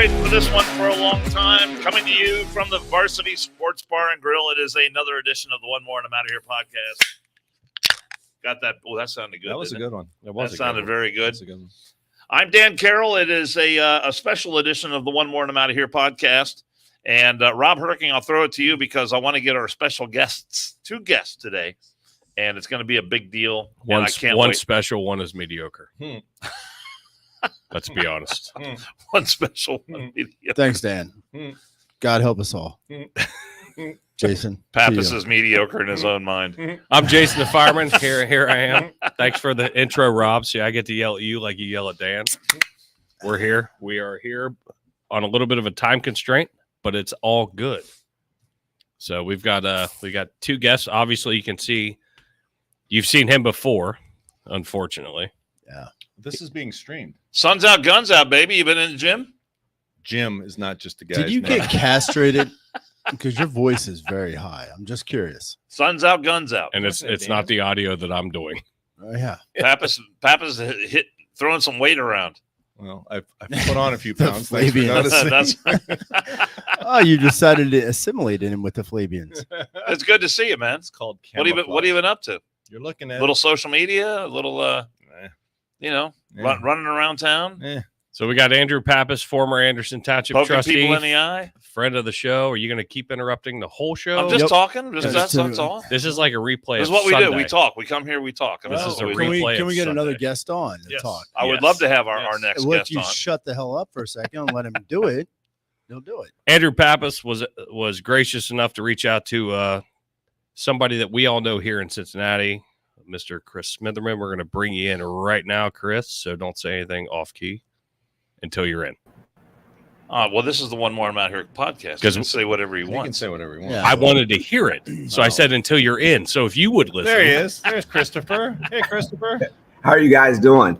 waiting for this one for a long time. Coming to you from the Varsity Sports Bar and Grill. It is another edition of the One More and I'm Out of Here podcast. Got that? Oh, that sounded good. That was a good one. That sounded very good. That's a good one. I'm Dan Carroll. It is a special edition of the One More and I'm Out of Here podcast. And Rob Herking, I'll throw it to you because I want to get our special guests, 2 guests today, and it's going to be a big deal. One special, one is mediocre. Let's be honest. One special, one mediocre. Thanks, Dan. God help us all. Jason Pappas is mediocre in his own mind. I'm Jason the fireman. Here I am. Thanks for the intro, Rob. See, I get to yell at you like you yell at Dan. We're here. We are here on a little bit of a time constraint, but it's all good. So we got 2 guests. Obviously, you can see you've seen him before, unfortunately. Yeah. This is being streamed. Sun's out, guns out, baby. You been in the gym? Jim is not just a guy. Did you get castrated? Because your voice is very high. I'm just curious. Sun's out, guns out. And it's not the audio that I'm doing. Oh, yeah. Pappas hit throwing some weight around. Well, I've put on a few pounds. That's Oh, you decided to assimilate him with the Flavians. It's good to see you, man. It's called What have you been up to? You're looking at a little social media, a little running around town. Yeah. So we got Andrew Pappas, former Anderson Township Poking Trustee, people in the eye. friend of the show. Are you going to keep interrupting the whole show? I'm just talking. That's all. This is like a replay. This is of what we Sunday. do. We talk. We come here. We talk. This is a can replay. we get of another Sunday. guest on to Yes. talk? I would love to have our next Let guest you on. shut the hell up for a second and let him do it. He'll do it. Andrew Pappas was gracious enough to reach out to somebody that we all know here in Cincinnati, Mr. Chris Smitherman. We're going to bring you in right now, Chris. So don't say anything off key until you're in. Well, this is the One More I'm Out Here podcast. You can say whatever you He want. can say whatever he wants. Yeah. I wanted to hear it, so I said until you're in. So if you would listen, There he is. There's Christopher. Hey, Christopher. How are you guys doing?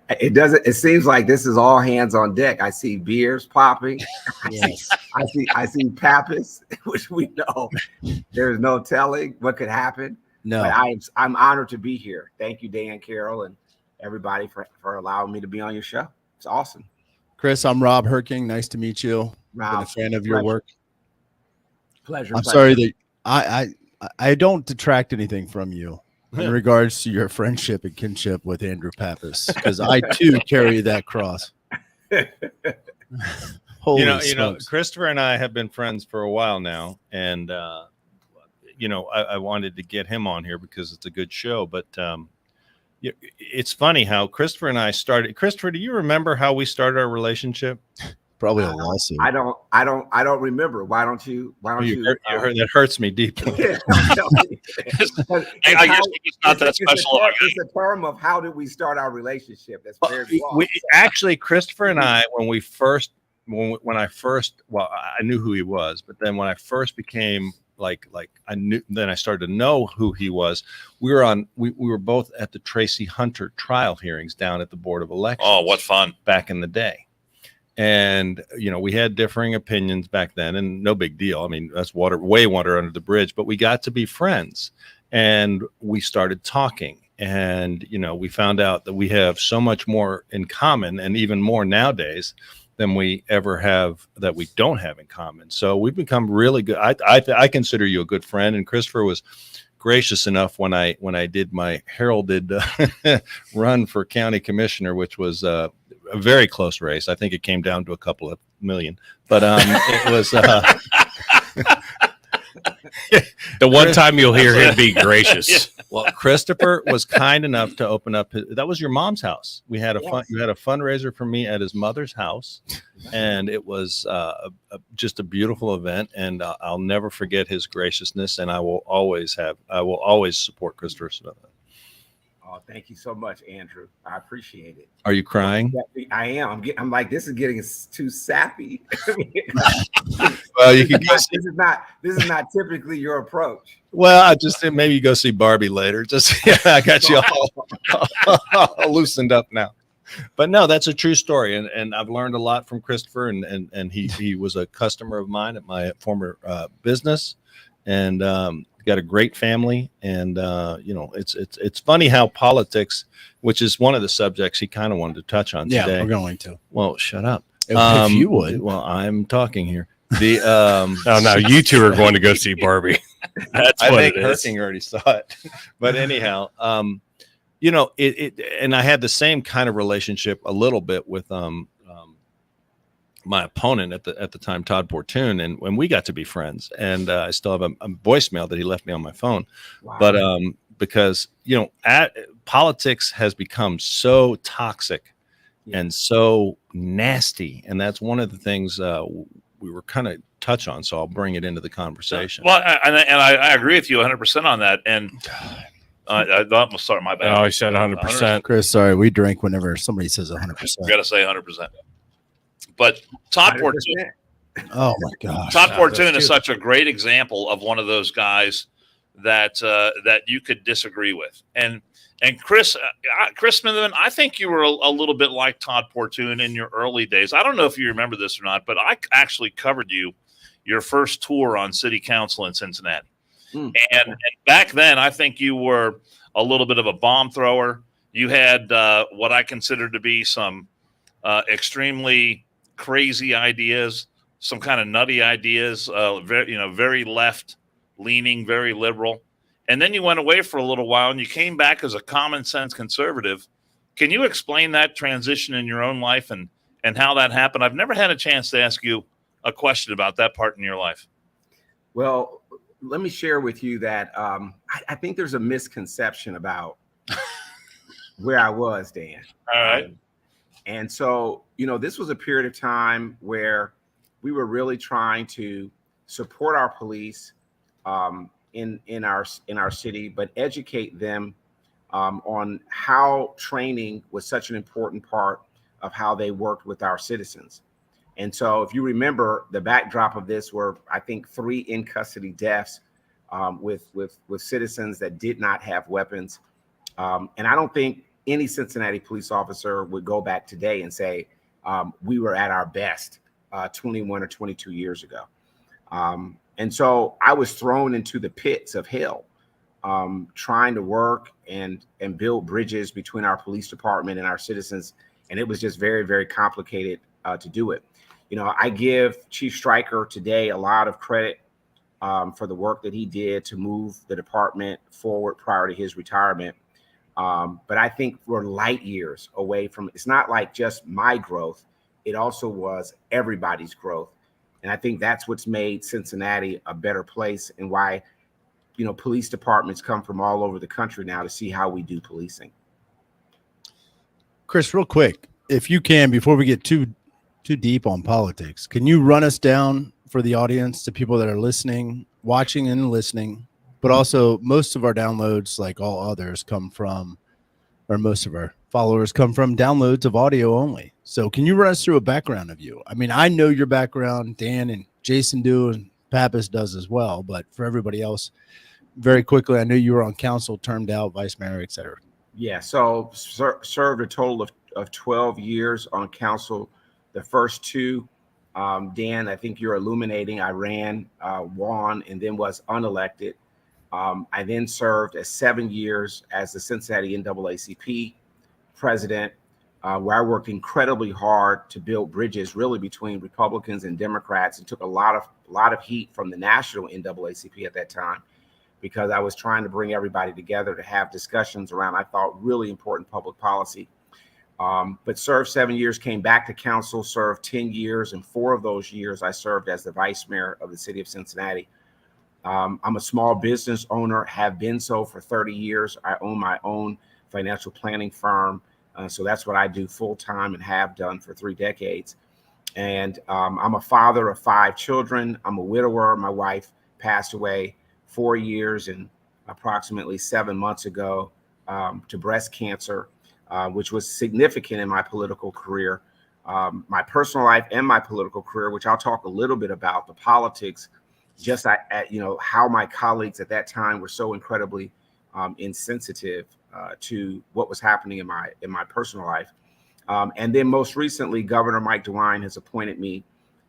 It seems like this is all hands on deck. I see beers popping. Yes. I see Pappas, which we know there's no telling what could happen. No. But I'm honored to be here. Thank you, Dan Carroll, and everybody for allowing me to be on your show. It's awesome. Chris, I'm Rob Herking. Nice to meet you. Rob, Been a fan of your work. Pleasure. I'm sorry that I don't detract anything from you in regards to your friendship and kinship with Andrew Pappas, because I too carry that cross. Holy You know, Christopher and I have been friends for a while now, and I wanted to get him on here because it's a good show. But it's funny how Christopher and I started. Christopher, do you remember how we started our relationship? Probably a lawsuit. I don't remember. Why don't you? You heard, that hurts me deeply. I guess it's not that special. It's a term of how did we start our relationship? That's very long. Actually, Christopher and I, when I knew who he was, but then when I first became then I started to know who he was. We were both at the Tracy Hunter trial hearings down at the Board of Elections. Oh, what fun. Back in the day. And, we had differing opinions back then, and no big deal. I mean, that's way water under the bridge, but we got to be friends and we started talking, and, we found out that we have so much more in common, and even more nowadays than we ever have that we don't have in common. So we've become really good. I consider you a good friend, and Christopher was gracious enough when I did my heralded run for county commissioner, which was a very close race. I think it came down to a couple of million, but it was the one time you'll hear him be gracious. Well, Christopher was kind enough to open up that was your mom's house. You had a fundraiser for me at his mother's house, and it was just a beautiful event, and I'll never forget his graciousness, and I will always support Christopher Smith. Oh, thank you so much, Andrew. I appreciate it. Are you crying? I am. I'm like, this is getting too sappy. Well, you can guess. This is not typically your approach. Well, I just think maybe you go see Barbie later. I got you all loosened up now. But no, that's a true story, and I've learned a lot from Christopher, and he was a customer of mine at my former business, and got a great family, and it's funny how politics, which is one of the subjects he kind of wanted to touch on today. Yeah, we're going to. Well, shut up. If you would. Well, I'm talking here. The Oh, now you two are going to go see Barbie. That's I what think it is. Herking already saw it. But anyhow, it and I had the same kind of relationship a little bit with my opponent at the time, Todd Portune, and when we got to be friends, and I still have a voicemail that he left me on my phone. Wow. But because politics has become so toxic and so nasty, and that's one of the things we were kind of touch on. So I'll bring it into the conversation. Well, I agree with you 100% on that. And I almost sorry, my bad. Oh, he said 100%. Chris, sorry, we drink whenever somebody says 100%. Got to say 100%. But Todd Portune, Oh my gosh. Todd No, Portune that's is such a great example of one of those guys that you could disagree with. And Chris Smitherman, I think you were a little bit like Todd Portune in your early days. I don't know if you remember this or not, but I actually covered your first tour on city council in Cincinnati. And back then, I think you were a little bit of a bomb thrower. You had what I consider to be some extremely crazy ideas, some kind of nutty ideas, very left leaning, very liberal. And then you went away for a little while and you came back as a common sense conservative. Can you explain that transition in your own life and how that happened? I've never had a chance to ask you a question about that part in your life. Well, let me share with you that I think there's a misconception about where I was, Dan. All right. And so, this was a period of time where we were really trying to support our police in our city, but educate them on how training was such an important part of how they worked with our citizens. And so, if you remember, the backdrop of this were, I think, 3 in custody deaths with citizens that did not have weapons. And I don't think any Cincinnati police officer would go back today and say we were at our best 21 or 22 years ago. And so I was thrown into the pits of hell, trying to work and build bridges between our police department and our citizens. And it was just very, very complicated to do it. I give Chief Stryker today a lot of credit for the work that he did to move the department forward prior to his retirement. But I think we're light years away from, it's not like just my growth. It also was everybody's growth. And I think that's what's made Cincinnati a better place and why, police departments come from all over the country now to see how we do policing. Chris, real quick, if you can, before we get too deep on politics, can you run us down for the audience, the people that are listening, watching and listening, but also most of our downloads, like all others, come from, or most of our followers come from downloads of audio only. So can you run us through a background of you? I mean, I know your background, Dan and Jason do, and Pappas does as well, but for everybody else, very quickly, I knew you were on council, termed out, vice mayor, et cetera. Yeah, so served a total of 12 years on council. The first 2, Dan, I think you're illuminating. I ran, won, and then was unelected. I then served as 7 years as the Cincinnati NAACP president, where I worked incredibly hard to build bridges really between Republicans and Democrats, and took a lot of heat from the national NAACP at that time, because I was trying to bring everybody together to have discussions around, I thought, really important public policy. But served 7 years, came back to council, served 10 years, and 4 of those years I served as the vice mayor of the city of Cincinnati. I'm a small business owner, have been so for 30 years. I own my own financial planning firm. So that's what I do full time and have done for 3 decades. And I'm a father of 5 children. I'm a widower. My wife passed away 4 years and approximately 7 months ago to breast cancer, which was significant in my political career, my personal life and my political career, which I'll talk a little bit about. The politics, just how my colleagues at that time were so incredibly insensitive to what was happening in my personal life. And then most recently, Governor Mike DeWine has appointed me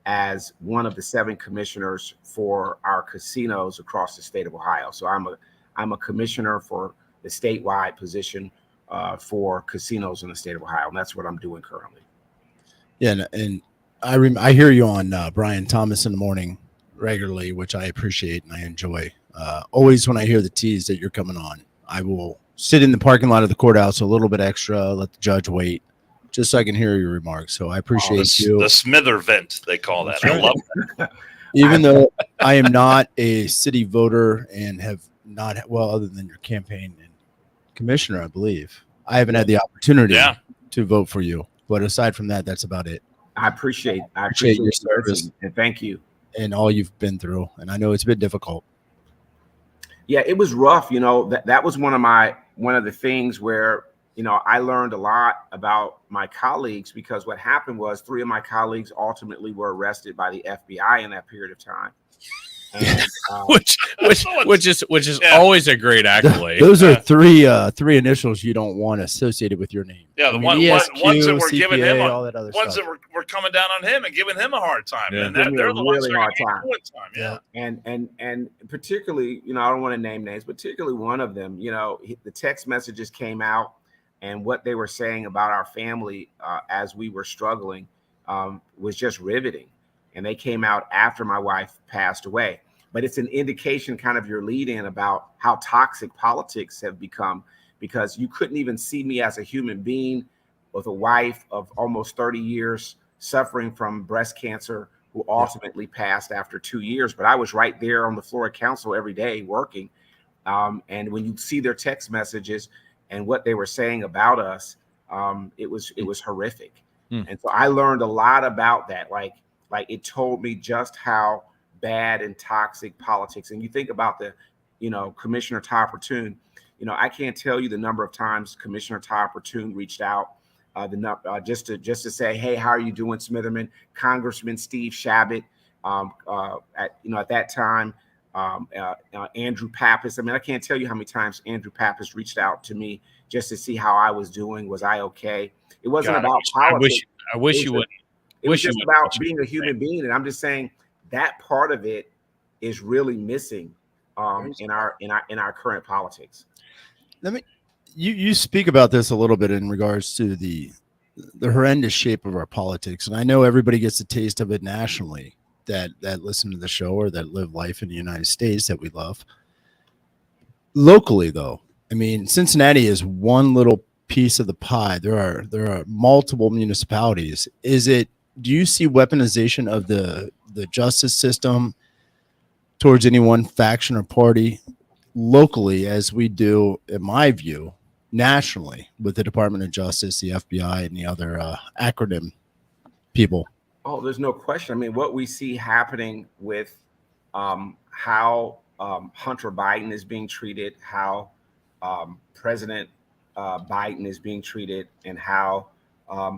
as one of the 7 commissioners for our casinos across the state of Ohio. So I'm a commissioner for the statewide position for casinos in the state of Ohio, and that's what I'm doing currently. Yeah, and I hear you on Brian Thomas in the morning regularly, which I appreciate and I enjoy. Always when I hear the tease that you're coming on, I will sit in the parking lot of the courthouse a little bit extra, let the judge wait, just so I can hear your remarks. So I appreciate you. The Smither vent, they call that. That's I right. love that. Even though I am not a city voter and have not, well, other than your campaign and commissioner, I believe, I haven't had the opportunity to vote for you. But aside from that, that's about it. I appreciate your service and thank you. And all you've been through. And I know it's been difficult. Yeah, it was rough. You know, that was one of the things where, you know, I learned a lot about my colleagues, because what happened was 3 of my colleagues ultimately were arrested by the FBI in that period of time. And, which is always a great accolade. Those are three initials you don't want associated with your name. Yeah, the ones that were giving him all that other ones stuff. that were coming down on him and giving him a hard time. Yeah. And they're the ones that are hard time. Yeah. And particularly, you know, I don't want to name names, particularly one of them, you know, the text messages came out, and what they were saying about our family as we were struggling was just riveting. And they came out after my wife passed away. But it's an indication, kind of your lead in, about how toxic politics have become, because you couldn't even see me as a human being with a wife of almost 30 years suffering from breast cancer, who ultimately passed after 2 years. But I was right there on the floor of council every day working. And when you see their text messages and what they were saying about us, it was horrific. And so I learned a lot about that. Like it told me just how bad and toxic politics. And you think about Commissioner Todd Pertune. You know, I can't tell you the number of times Commissioner Todd Pertune reached out just to say, hey, how are you doing, Smitherman? Congressman Steve Shabbat, at that time, Andrew Pappas. I mean, I can't tell you how many times Andrew Pappas reached out to me just to see how I was doing. Was I okay? It wasn't about politics. I wish you would. It was just about being a human being. And I'm just saying that part of it is really missing in our current politics. You speak about this a little bit in regards to the horrendous shape of our politics, and I know everybody gets a taste of it nationally that listen to the show or that live life in the United States that we love. Locally, though, I mean, Cincinnati is one little piece of the pie. There are multiple municipalities. Do you see weaponization of the justice system towards any one faction or party locally, as we do, in my view, nationally with the Department of Justice, the FBI, and the other acronym people? Oh, there's no question. I mean, what we see happening with how Hunter Biden is being treated, how President Biden is being treated, and how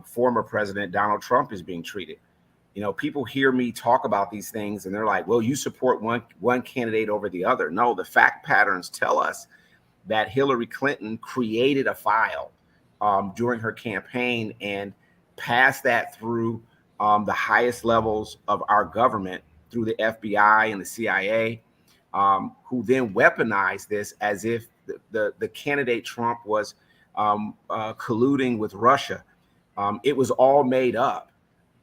former President Donald Trump is being treated. You know, people hear me talk about these things and they're like, well, you support one candidate over the other. No, the fact patterns tell us that Hillary Clinton created a file during her campaign and passed that through the highest levels of our government, through the FBI and the CIA, who then weaponized this as if the candidate Trump was colluding with Russia. It was all made up.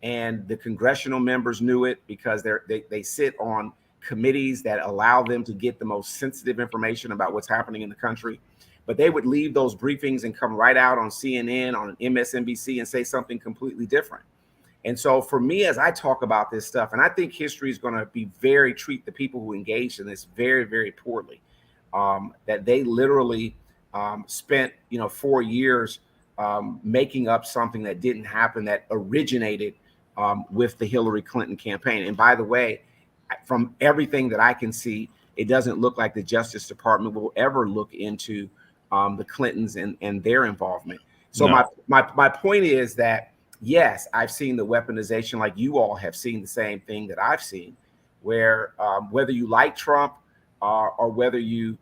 And the congressional members knew it, because they sit on committees that allow them to get the most sensitive information about what's happening in the country. But they would leave those briefings and come right out on CNN, on MSNBC, and say something completely different. And so for me, as I talk about this stuff, and I think history is going to treat the people who engaged in this very, very poorly, that they literally spent 4 years making up something that didn't happen, that originated with the Hillary Clinton campaign. And by the way, from everything that I can see, it doesn't look like the Justice Department will ever look into the Clintons and their involvement. So No. my point is that, yes, I've seen the weaponization, like you all have seen the same thing that I've seen, where whether you like Trump or whether you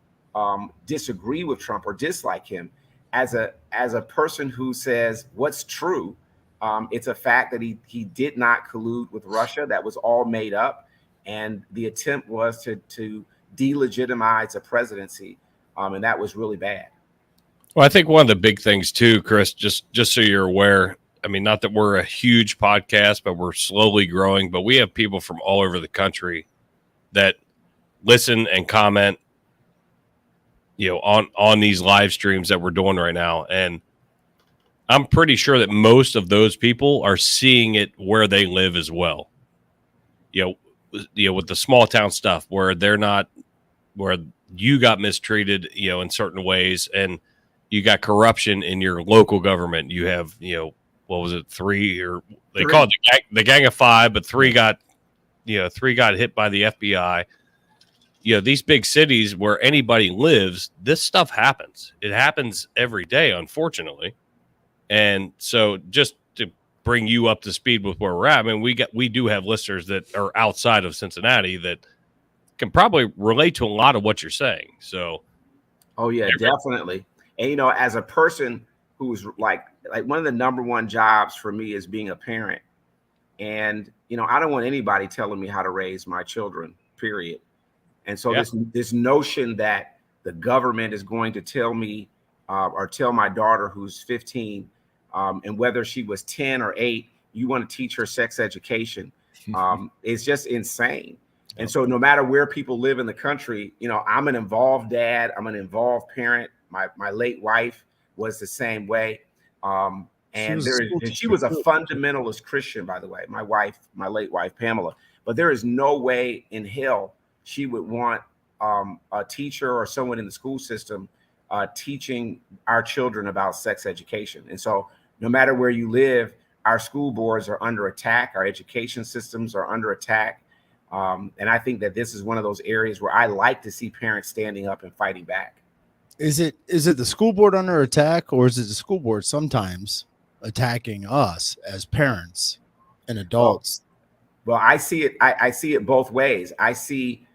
disagree with Trump or dislike him, as a person who says what's true, it's a fact that he did not collude with Russia. That was all made up. And the attempt was to delegitimize a presidency. And that was really bad. Well, I think one of the big things too, Chris, just so you're aware, I mean, not that we're a huge podcast, but we're slowly growing. But we have people from all over the country that listen and comment, on these live streams that we're doing right now. And I'm pretty sure that most of those people are seeing it where they live as well. With the small town stuff where where you got mistreated, in certain ways, and you got corruption in your local government. You have, what was it, three, or they call it the gang of five, but three got hit by the FBI. These big cities where anybody lives, this stuff happens. It happens every day, unfortunately. And so just to bring you up to speed with where we're at, I mean, we do have listeners that are outside of Cincinnati that can probably relate to a lot of what you're saying. So, oh yeah, definitely. And as a person who's like one of the number one jobs for me is being a parent, and I don't want anybody telling me how to raise my children, period. And so this notion that the government is going to tell me or tell my daughter who's 15, and whether she was 10 or 8, you want to teach her sex education, is just insane. And so no matter where people live in the country, I'm an involved dad. I'm an involved parent. My late wife was the same way. And she was a fundamentalist Christian, by the way, my late wife, Pamela. But there is no way in hell she would want a teacher or someone in the school system teaching our children about sex education. And so no matter where you live, our school boards are under attack. Our education systems are under attack. And I think that this is one of those areas where I like to see parents standing up and fighting back. Is it the school board under attack, or is it the school board sometimes attacking us as parents and adults? Well, I see it. I see it both ways. I see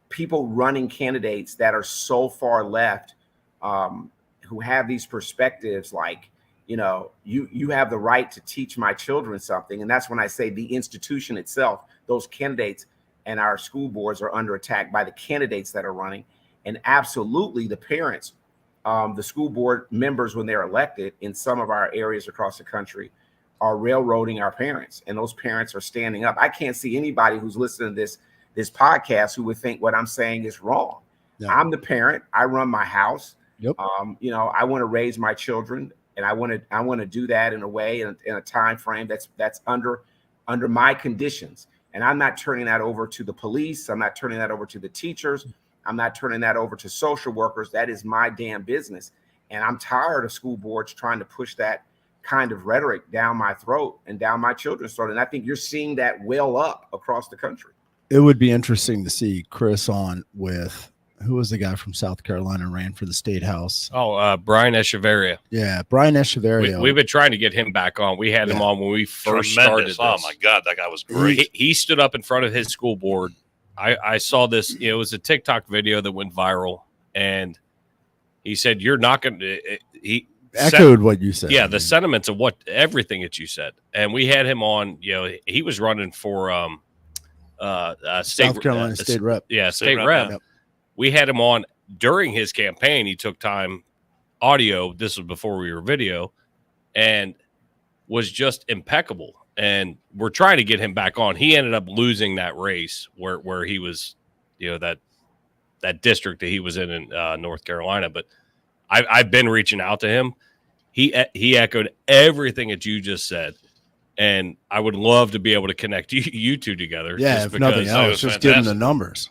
people running candidates that are so far left, who have these perspectives like, you have the right to teach my children something. And that's when I say the institution itself, those candidates and our school boards are under attack by the candidates that are running. And absolutely the parents, the school board members, when they're elected in some of our areas across the country, are railroading our parents. And those parents are standing up. I can't see anybody who's listening to this podcast who would think what I'm saying is wrong. No. I'm the parent. I run my house. Yep. I want to raise my children, and I want to do that in a way, in a time frame that's under my conditions. And I'm not turning that over to the police. I'm not turning that over to the teachers. I'm not turning that over to social workers. That is my damn business. And I'm tired of school boards trying to push that kind of rhetoric down my throat and down my children's throat. And I think you're seeing that well up across the country. It would be interesting to see Chris on with, who was the guy from South Carolina ran for the state house? Oh, Brian Echeverria. Yeah, Brian Echeverria. We've been trying to get him back on. We had him on when we first started this. Oh my God, that guy was great. He stood up in front of his school board. I saw this. It was a TikTok video that went viral, and he said, "You're not going to." He echoed what you said. Yeah, the sentiments of everything that you said, and we had him on. He was running for South Carolina state rep. Yeah, state rep. Yep. We had him on during his campaign. He took time audio. This was before we were video, and was just impeccable. And we're trying to get him back on. He ended up losing that race where he was, that district that he was in North Carolina. But I've been reaching out to him. He echoed everything that you just said. And I would love to be able to connect you two together. Yeah, if nothing else, just give them the numbers.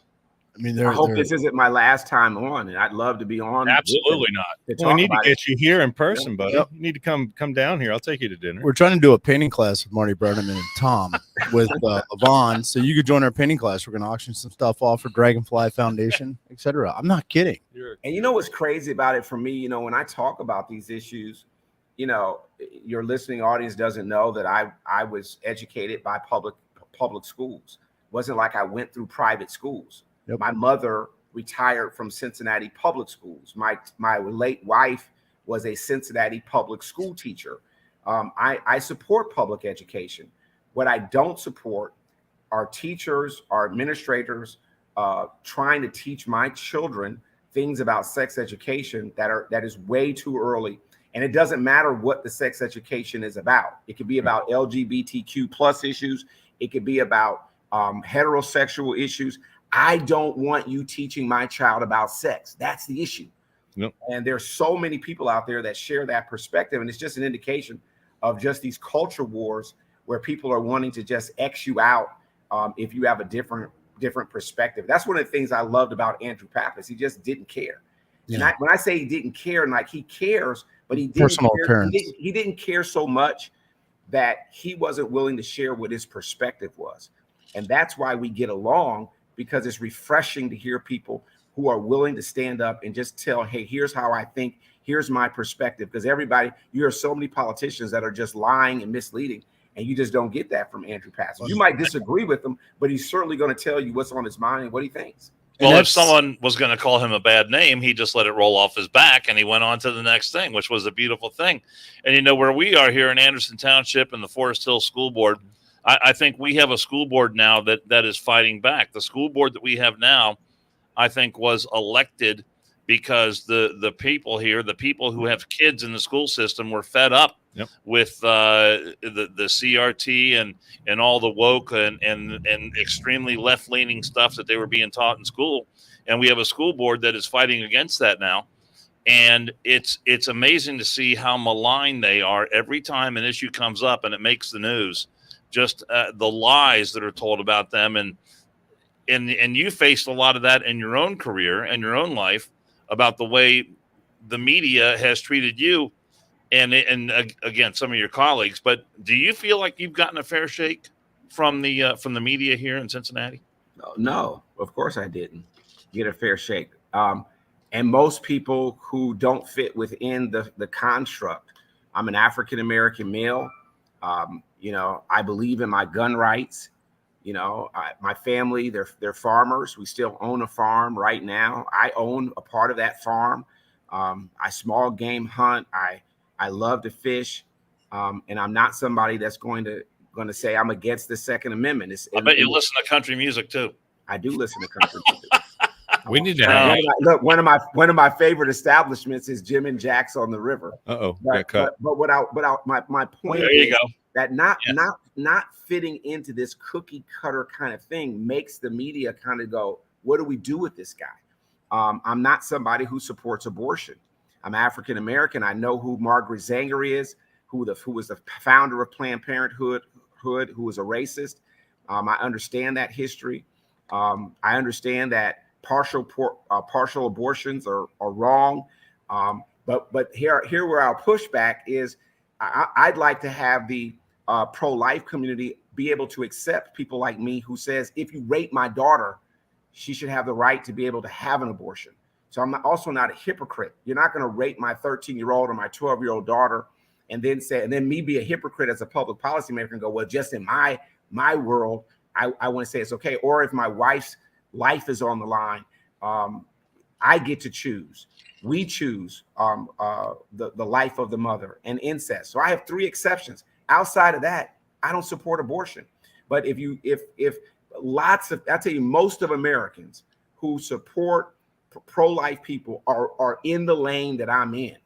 I mean, I hope this isn't my last time on, and I'd love to be on. Absolutely not. We need to get you here in person, buddy. Yep. You need to come down here. I'll take you to dinner. We're trying to do a painting class with Marty Burnham and Tom with Yvonne, so you could join our painting class. We're going to auction some stuff off for Dragonfly Foundation, etc. I'm not kidding. And what's crazy about it for me, when I talk about these issues, your listening audience doesn't know that I was educated by public schools. It wasn't like I went through private schools. Yep. My mother retired from Cincinnati public schools. My late wife was a Cincinnati public school teacher. I support public education. What I don't support are teachers, are administrators trying to teach my children things about sex education that is way too early. And it doesn't matter what the sex education is about. It could be about LGBTQ plus issues. It could be about heterosexual issues. I don't want you teaching my child about sex. That's the issue. Yep. And there's so many people out there that share that perspective. And it's just an indication of just these culture wars where people are wanting to just X you out if you have a different perspective. That's one of the things I loved about Andrew Pappas. He just didn't care. Yeah. And when I say he didn't care, like he cares, but he didn't care. He didn't care so much that he wasn't willing to share what his perspective was. And that's why we get along, because it's refreshing to hear people who are willing to stand up and just tell, hey, here's how I think, here's my perspective. Because you hear so many politicians that are just lying and misleading, and you just don't get that from Andrew Pappas. You might disagree with him, but he's certainly going to tell you what's on his mind and what he thinks. Well, if someone was going to call him a bad name, he just let it roll off his back, and he went on to the next thing, which was a beautiful thing. And where we are here in Anderson Township and the Forest Hill School Board, I think we have a school board now that is fighting back. The school board that we have now, I think, was elected because the people here, the people who have kids in the school system, were fed up with the CRT and all the woke and extremely left-leaning stuff that they were being taught in school. And we have a school board that is fighting against that now. And it's amazing to see how maligned they are every time an issue comes up and it makes the news. Just the lies that are told about them. And you faced a lot of that in your own career and your own life about the way the media has treated you and again, some of your colleagues. But do you feel like you've gotten a fair shake from the media here in Cincinnati? No, of course I didn't get a fair shake. And most people who don't fit within the construct. I'm an African-American male. I believe in my gun rights. My family, they're farmers. We still own a farm right now. I own a part of that farm. I small game hunt. I love to fish. And I'm not somebody that's going to say I'm against the Second Amendment. I bet you listen to country music too. I do listen to country music. We need to have one of my favorite establishments is Jim and Jack's on the river. But my point there you is go. That not fitting into this cookie cutter kind of thing makes the media kind of go, what do we do with this guy? I'm not somebody who supports abortion. I'm African American. I know who Margaret Sanger is, who was the founder of Planned Parenthood, who was a racist. I understand that history. I understand that partial abortions are wrong. But here where our pushback is, I'd like to have the pro-life community be able to accept people like me who says, if you rape my daughter, she should have the right to be able to have an abortion. So I'm also not a hypocrite. You're not going to rape my 13-year-old or my 12-year-old daughter and then me be a hypocrite as a public policymaker and go, well, just in my world, I want to say it's okay. Or if my wife's life is on the line, I get to choose. We choose the life of the mother and incest. So I have 3 exceptions. Outside of that, I don't support abortion. But if I'll tell you, most of Americans who support pro-life people are in the lane that I'm in.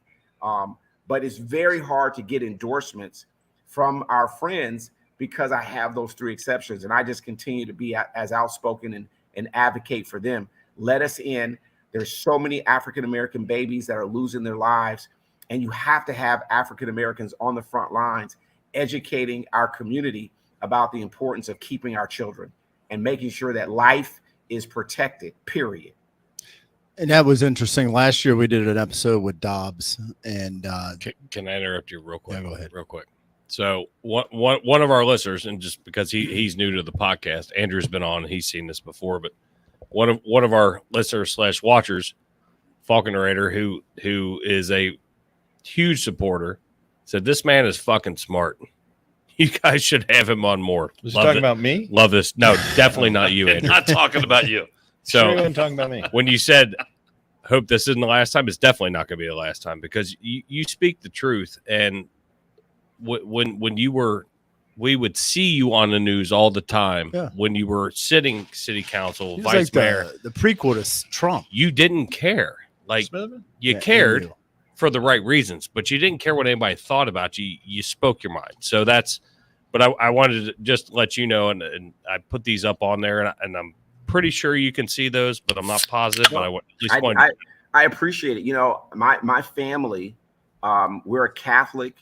But it's very hard to get endorsements from our friends because I have those 3 exceptions. And I just continue to be as outspoken and advocate for them. Let us in. There's so many African-American babies that are losing their lives. And you have to have African-Americans on the front lines educating our community about the importance of keeping our children and making sure that life is protected, period. And that was interesting. Last year we did an episode with Dobbs and can I interrupt you real quick? Yeah, go ahead. Real quick. So one of our listeners, and just because he's new to the podcast, Andrew's been on, he's seen this before, but one of our listeners / watchers, Falcon Raider, who is a huge supporter, said this man is fucking smart. You guys should have him on more. Was he talking about me? Love this. No, definitely not you, Andrew. Not talking about you. So sure, he wasn't talking about me. When you said, hope this isn't the last time, it's definitely not going to be the last time, because you speak the truth. And when you were, we would see you on the news all the time. Yeah. When you were sitting city council, He was vice like mayor, the prequel to Trump. you didn't care. Like Smitherman? you Yeah, cared, Andrew. for the right reasons, but you didn't care what anybody thought about you. You spoke your mind. So that's, but I wanted to just let you know, and I put these up on there, and I'm pretty sure you can see those, but I'm not positive. But I appreciate it. You know, my family, we're a Catholic,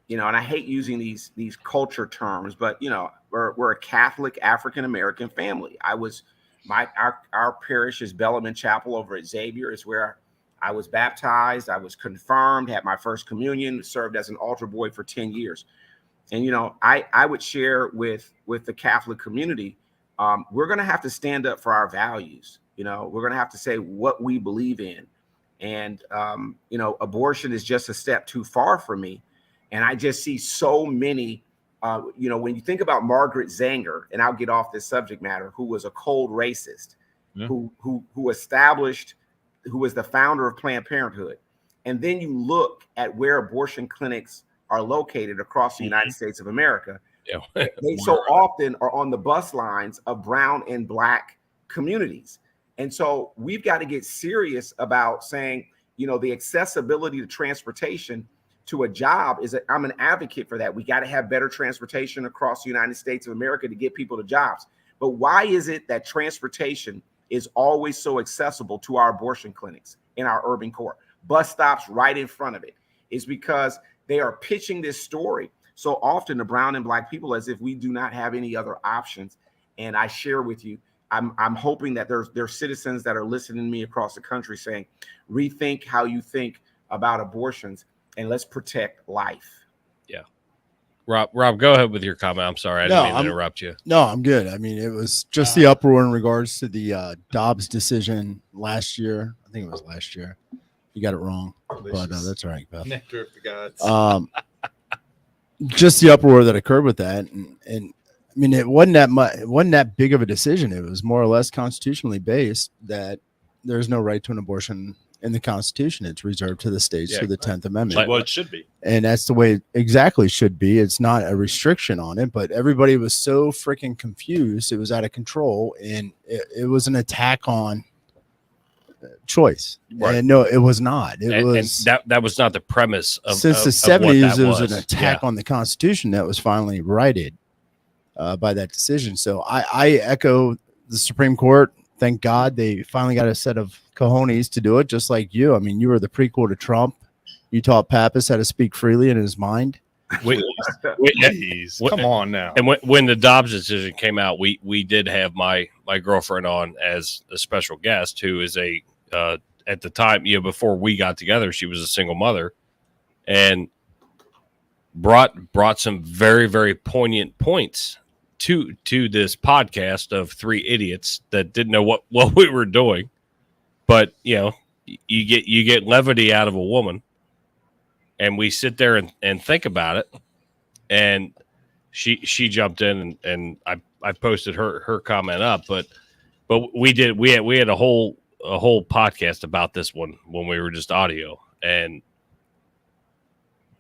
you know, and I hate using these culture terms, but you know, we're a Catholic African American family. Our parish is Bellarmine Chapel over at Xavier, is where I was baptized. I was confirmed, had my first communion, served as an altar boy for 10 years. And, you know, I would share with the Catholic community, we're going to have to stand up for our values. You know, we're going to have to say what we believe in. And, you know, abortion is just a step too far for me. And I just see so many, you know, when you think about Margaret Zanger, and I'll get off this subject matter, who was a cold racist, who was the founder of Planned Parenthood. And then you look at where abortion clinics are located across the United States of America. Yeah. They so often are on the bus lines of brown and black communities. And so we've got to get serious about saying, you know, the accessibility to transportation to a job I'm an advocate for that. We got to have better transportation across the United States of America to get people to jobs. But why is it that transportation is always so accessible to our abortion clinics in our urban core? Bus stops right in front of it. It's because they are pitching this story so often to brown and black people as if we do not have any other options. And I share with you, I'm hoping that there's citizens that are listening to me across the country saying, rethink how you think about abortions and let's protect life. Yeah. Rob, go ahead with your comment. I'm sorry. I didn't mean to interrupt you. No, I'm good. I mean, it was just the uproar in regards to the Dobbs decision last year. I think it was last year. You got it wrong, but that's all right, Beth. Nectar of the gods. Just the uproar that occurred with that, and I mean, it wasn't that much. It wasn't that big of a decision. It was more or less constitutionally based that there's no right to an abortion in the Constitution. It's reserved to the states through the 10th Amendment. Well, it should be, and that's the way it exactly should be. It's not a restriction on it, but everybody was so freaking confused. It was out of control, and it was an attack on choice. Right. And no, it was not. It was that was not the premise of since the 70s. It was an attack on the Constitution that was finally righted by that decision. So I echo the Supreme Court. Thank God they finally got a set of cojones to do it, just like you. I mean, you were the prequel to Trump. You taught Pappas how to speak freely in his mind. Please, come on now. And when the Dobbs decision came out, we did have my girlfriend on as a special guest, who is at the time, you know, before we got together, she was a single mother, and brought some very, very poignant points to this podcast of three idiots that didn't know what we were doing. But you know, you get levity out of a woman. And we sit there and think about it, and she jumped in and I posted her comment up, but we had a whole podcast about this one when we were just audio,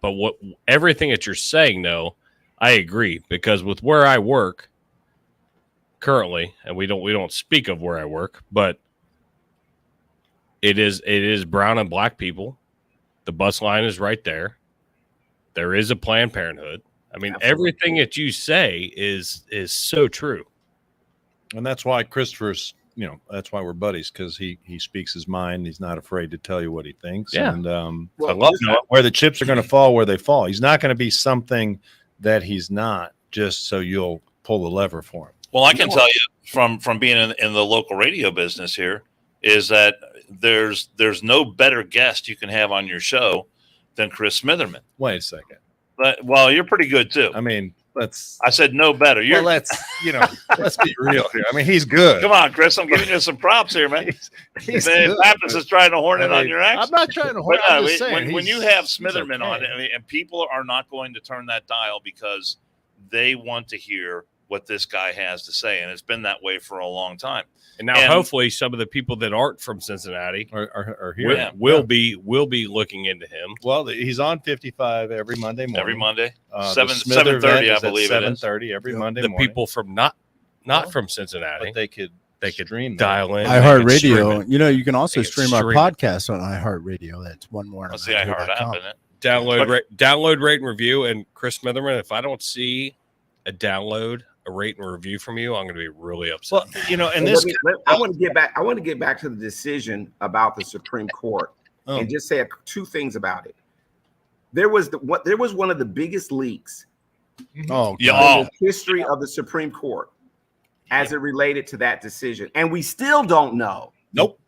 but everything that you're saying though, I agree, because with where I work currently, and we don't speak of where I work, but it is brown and black people. The bus line is right there. There is a Planned Parenthood. I mean, everything that you say is so true. And that's why Christopher's, you know, that's why we're buddies, because he speaks his mind. He's not afraid to tell you what he thinks. Yeah. And I love where the chips are going to fall where they fall. He's not going to be something that he's not just so you'll pull the lever for him. Well, I can tell you from being in the local radio business here is that there's no better guest you can have on your show than Chris Smitherman. Wait a second. But well, you're pretty good too. I mean, I said no better. Let's be real here. I mean, he's good. Come on, Chris. I'm giving you some props here, man. he's Pappas is trying to horn in on your accent. I'm not trying to horn. I'm just saying, when you have Smitherman on it, I mean, and people are not going to turn that dial because they want to hear what this guy has to say, and it's been that way for a long time. And now, hopefully, some of the people that aren't from Cincinnati are here. Will be looking into him. Well, he's on 55 every Monday morning. Every Monday, 7:30, I believe. 7:30 every Monday morning. The people from not from Cincinnati, but they could they could Stream that. dial in. iHeartRadio. You know, you can also They can stream our stream it. podcast on iHeartRadio. That's one more. That's the iHeart app, isn't it? Download, rate, and review. And Chris Smitherman, if I don't see a download, a rate, and a review from you, I'm going to be really upset. Well, you know, and Well, this. I want to get back. I want to get back to the decision about the Supreme Court and just say two things about it. There was one of the biggest leaks Oh, Yeah. in the history of the Supreme Court as it related to that decision, and we still don't know. Nope.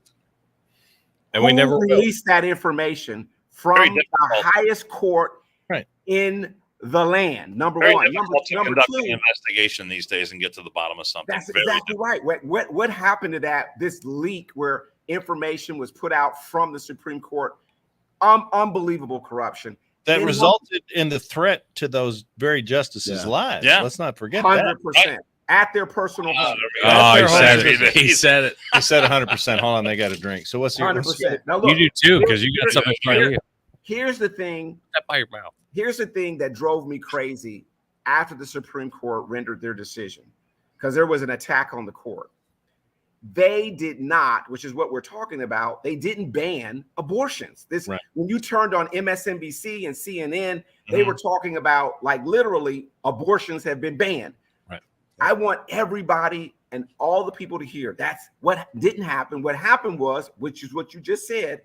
And we never will. released that information from Very the difficult. highest court Right. in the land. Number Very one. difficult to Number conduct two. an investigation these days and get to the bottom of something. That's Very exactly right. What happened to this leak where information was put out from the Supreme Court? Unbelievable corruption. That In resulted in the threat to those very justices' lives. Yeah. Let's not forget that. 100% at their personal home. Oh, he That's said their it. home. He said it. He said 100%. Hold on, they got a drink. So what's your 100%. Now You look, do too, because you got something in front of you. here's the thing. That by your mouth. Here's the thing that drove me crazy after the Supreme Court rendered their decision, because there was an attack on the court. They did not, which is what we're talking about, they didn't ban abortions. Right. When you turned on MSNBC and CNN, they were talking about, like, literally abortions have been banned. Right. I want everybody and all the people to hear that's what didn't happen. What happened was, which is what you just said,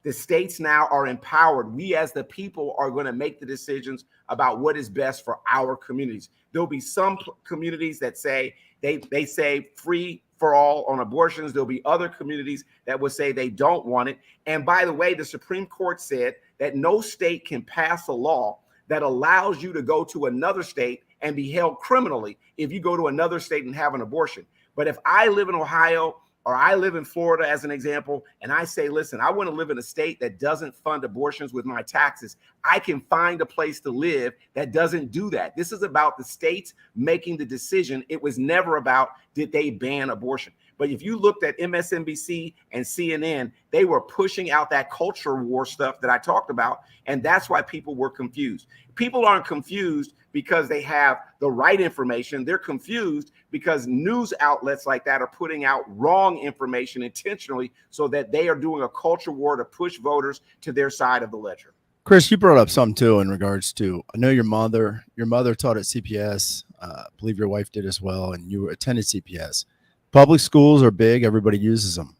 the states now are empowered. We as the people are going to make the decisions about what is best for our communities. There'll be some communities that say they say free for all on abortions. There'll be other communities that will say they don't want it. And by the way, the Supreme Court said that no state can pass a law that allows you to go to another state and be held criminally if you go to another state and have an abortion. But if I live in Ohio or I live in Florida, as an example, and I say, listen, I want to live in a state that doesn't fund abortions with my taxes, I can find a place to live that doesn't do that. This is about the states making the decision. It was never about, did they ban abortion? But if you looked at MSNBC and CNN, they were pushing out that culture war stuff that I talked about. And that's why people were confused. People aren't confused because they have the right information. They're confused because news outlets like that are putting out wrong information intentionally so that they are doing a culture war to push voters to their side of the ledger. Chris, you brought up something too in regards to, I know your mother taught at CPS. I believe your wife did as well, and you attended CPS. Public schools are big. Everybody uses them.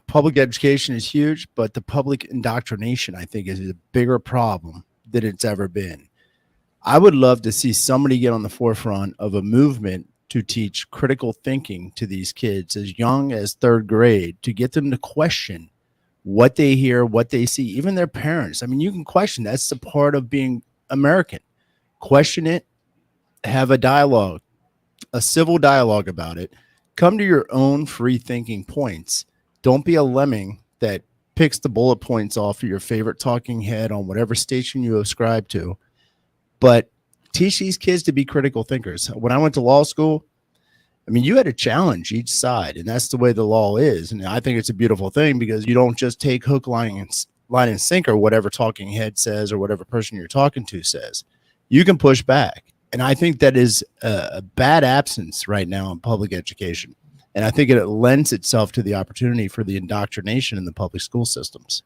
Public education is huge, but the public indoctrination, I think, is a bigger problem than it's ever been. I would love to see somebody get on the forefront of a movement to teach critical thinking to these kids as young as third grade, to get them to question what they hear, what they see, even their parents. I mean, you can question. That's the part of being American. Question it, have a dialogue, a civil dialogue about it. Come to your own free thinking points. Don't be a lemming that picks the bullet points off of your favorite talking head on whatever station you ascribe to. But teach these kids to be critical thinkers. When I went to law school, I mean, you had to challenge each side, and that's the way the law is. And I think it's a beautiful thing because you don't just take hook, line, and sinker whatever talking head says or whatever person you're talking to says. You can push back. And I think that is a bad absence right now in public education. And I think it lends itself to the opportunity for the indoctrination in the public school systems.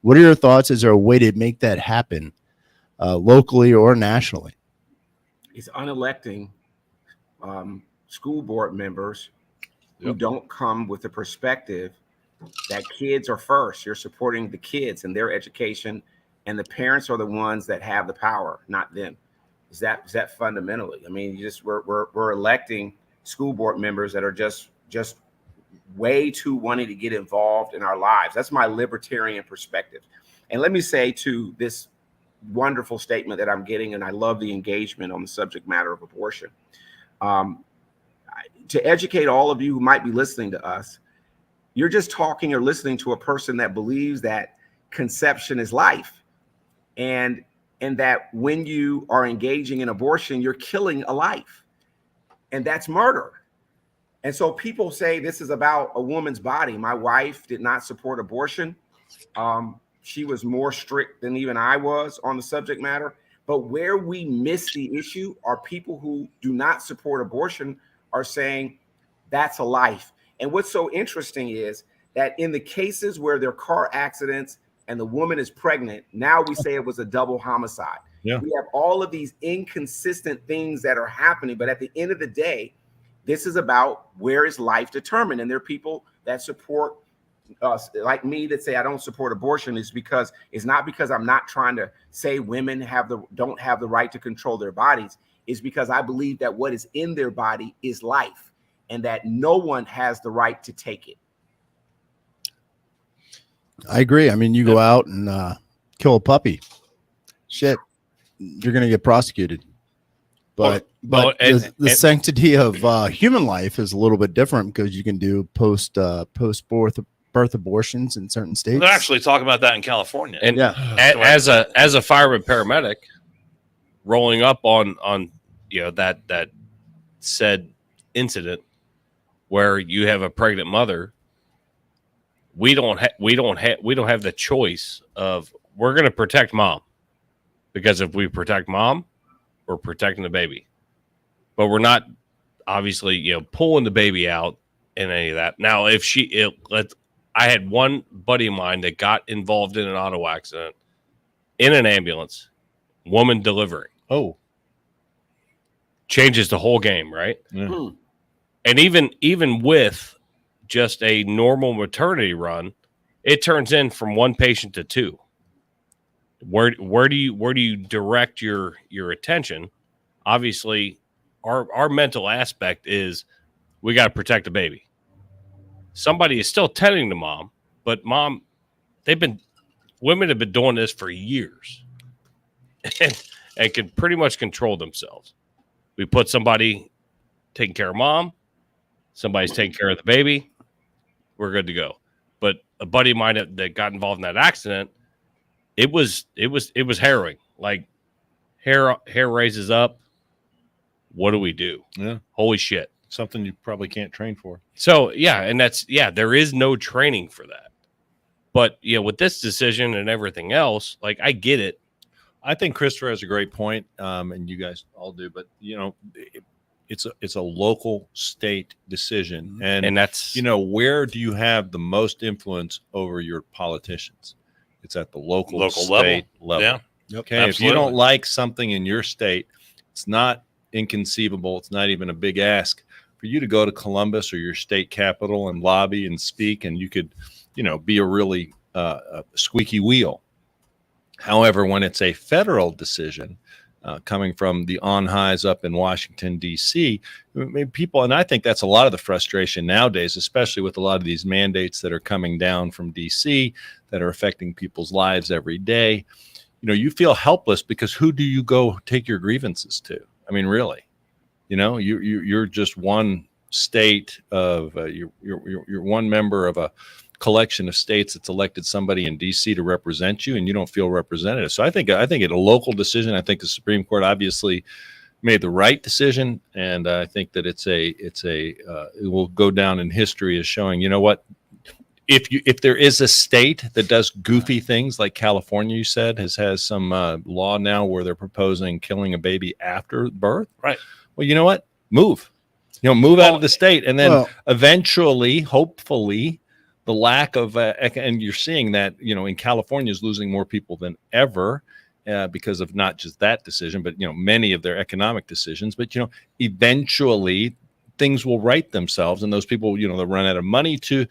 What are your thoughts? Is there a way to make that happen locally or nationally? It's unelecting school board members who don't come with the perspective that kids are first. You're supporting the kids and their education, and the parents are the ones that have the power, not them. Is that fundamentally? I mean, we're electing school board members that are just way too wanting to get involved in our lives. That's my libertarian perspective. And let me say to this wonderful statement that I'm getting, and I love the engagement on the subject matter of abortion. To educate all of you who might be listening to us, you're just talking or listening to a person that believes that conception is life, and that when you are engaging in abortion, you're killing a life, and that's murder. And so people say this is about a woman's body. My wife did not support abortion. She was more strict than even I was on the subject matter. But where we miss the issue are people who do not support abortion are saying that's a life. And what's so interesting is that in the cases where there are car accidents and the woman is pregnant, now we say it was a double homicide. Yeah. We have all of these inconsistent things that are happening. But at the end of the day, this is about where is life determined. And there are people that support like me that say I don't support abortion. Is because it's not because I'm not trying to say women don't have the right to control their bodies. It's because I believe that what is in their body is life, and that no one has the right to take it. I agree. I mean, you go out and kill a puppy, shit, you're gonna get prosecuted. But the sanctity of human life is a little bit different, because you can do post birth abortions in certain states. They're actually talking about that in California. And Yeah. as a fireman paramedic, rolling up on that said incident where you have a pregnant mother, we don't have the choice of, we're going to protect mom, because if we protect mom, we're protecting the baby. But we're not obviously pulling the baby out in any of that. Now, I had one buddy of mine that got involved in an auto accident in an ambulance, woman delivering. Oh, Changes the whole game, right? yeah. And even with just a normal maternity run, it turns in from one patient to two. Where do you direct your attention? Obviously, our mental aspect is, we got to protect the baby. Somebody is still tending to mom, but women have been doing this for years and can pretty much control themselves. We put somebody taking care of mom, somebody's taking care of the baby, we're good to go. But a buddy of mine that got involved in that accident, it was harrowing. Like, hair raises up. What do we do? Yeah. Holy shit. Something you probably can't train for. So and there is no training for that. But with this decision and everything else, like, I get it. I think Christopher has a great point, and you guys all do. But it's a local state decision, And that's where do you have the most influence over your politicians? It's at the local state level. Yeah. Okay. Absolutely. If you don't like something in your state, it's not inconceivable. It's not even a big ask for you to go to Columbus or your state capital and lobby and speak, and you could, be a really squeaky wheel. However, when it's a federal decision coming from the on highs up in Washington, D.C., people, and I think that's a lot of the frustration nowadays, especially with a lot of these mandates that are coming down from D.C. that are affecting people's lives every day. You feel helpless, because who do you go take your grievances to? I mean, really, you're just one state of you're one member of a collection of states that's elected somebody in DC to represent you, and you don't feel represented. So I think at a local decision, I think the Supreme Court obviously made the right decision, and I think that it will go down in history as showing, what, if there is a state that does goofy things like California, you said has some law now where they're proposing killing a baby after birth, Right. Well, you know what? Move out of the state, and then eventually, hopefully, the lack of and you're seeing that in California is losing more people than ever because of not just that decision, but many of their economic decisions. But eventually things will right themselves, and those people they'll run out of money to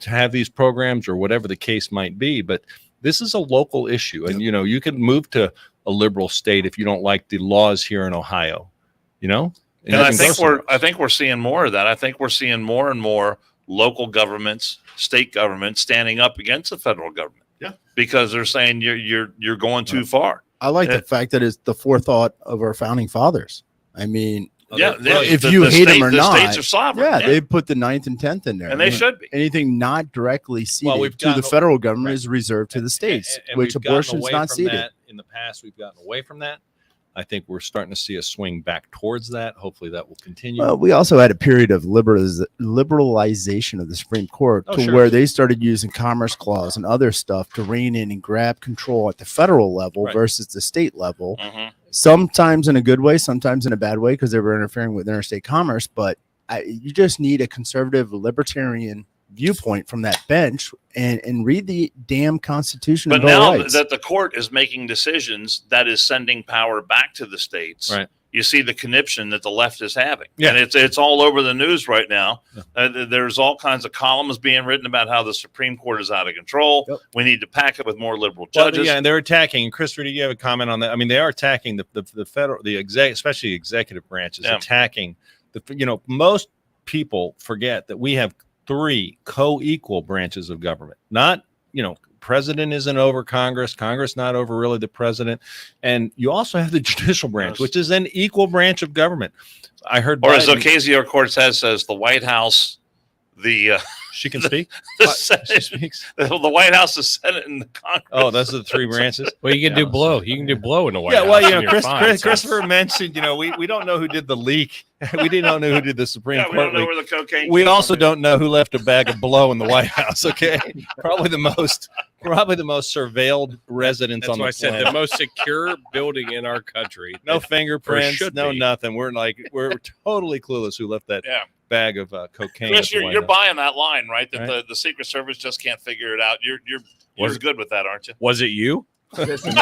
have these programs or whatever the case might be. But this is a local issue, and you can move to a liberal state if you don't like the laws here in Ohio. And I think we're seeing more of that. I think we're seeing more and more local governments, state governments standing up against the federal government. Yeah. Because they're saying you're going too far. I like the fact that it's the forethought of our founding fathers. I mean, if the you hate them or not, the states are sovereign. they put the 9th and 10th in there, and they should be. Anything not directly ceded we've to the gotten federal government is reserved to the states, and which we've gotten abortion's away not from ceded. that. In the past, we've gotten away from that. I think we're starting to see a swing back towards that. Hopefully that will continue. Well, we also had a period of liberalization of the Supreme Court where they started using Commerce Clause and other stuff to rein in and grab control at the federal level versus the state level. Mm-hmm. Sometimes in a good way, sometimes in a bad way, because they were interfering with interstate commerce. But you just need a conservative libertarian viewpoint from that bench and read the damn Constitution. But and Bill of now Rights. that the court is making decisions, that is sending power back to the states. Right. You see the conniption that the left is having. Yeah. And it's all over the news right now. There's all kinds of columns being written about how the Supreme Court is out of control. Yep. We need to pack it with more liberal Well, judges. yeah, and they're attacking. And Christopher, do you have a comment on that? I mean, they are attacking the federal, especially executive branches, attacking most people forget that we have 3 co-equal branches of government. Not, president isn't over Congress, Congress not over really the president, and you also have the judicial branch, which is an equal branch of government. I heard, or as Ocasio-Cortez says, the White House, she can speak. the She Senate, speaks. the White House, the Senate, and the Congress. Oh, those are the 3 branches. Well, you can do blow. You can do blow in the White Yeah, House. well, and you're fine. Christopher mentioned, we don't know who did the leak. We didn't know who did the Supreme Yeah, Court we don't know leak. where the cocaine. We came also from. don't know who left a bag of blow in the White House. Okay, probably the most surveilled residents That's on why the I said planet. the most secure building in our country. No It fingerprints, should no be. nothing. We're totally clueless who left that Yeah. bag of cocaine. Chris, at the White you're House. buying that line, right? That Right. the Secret Service just can't figure it out. You're Was- good with that, aren't you? Was it you? Listen,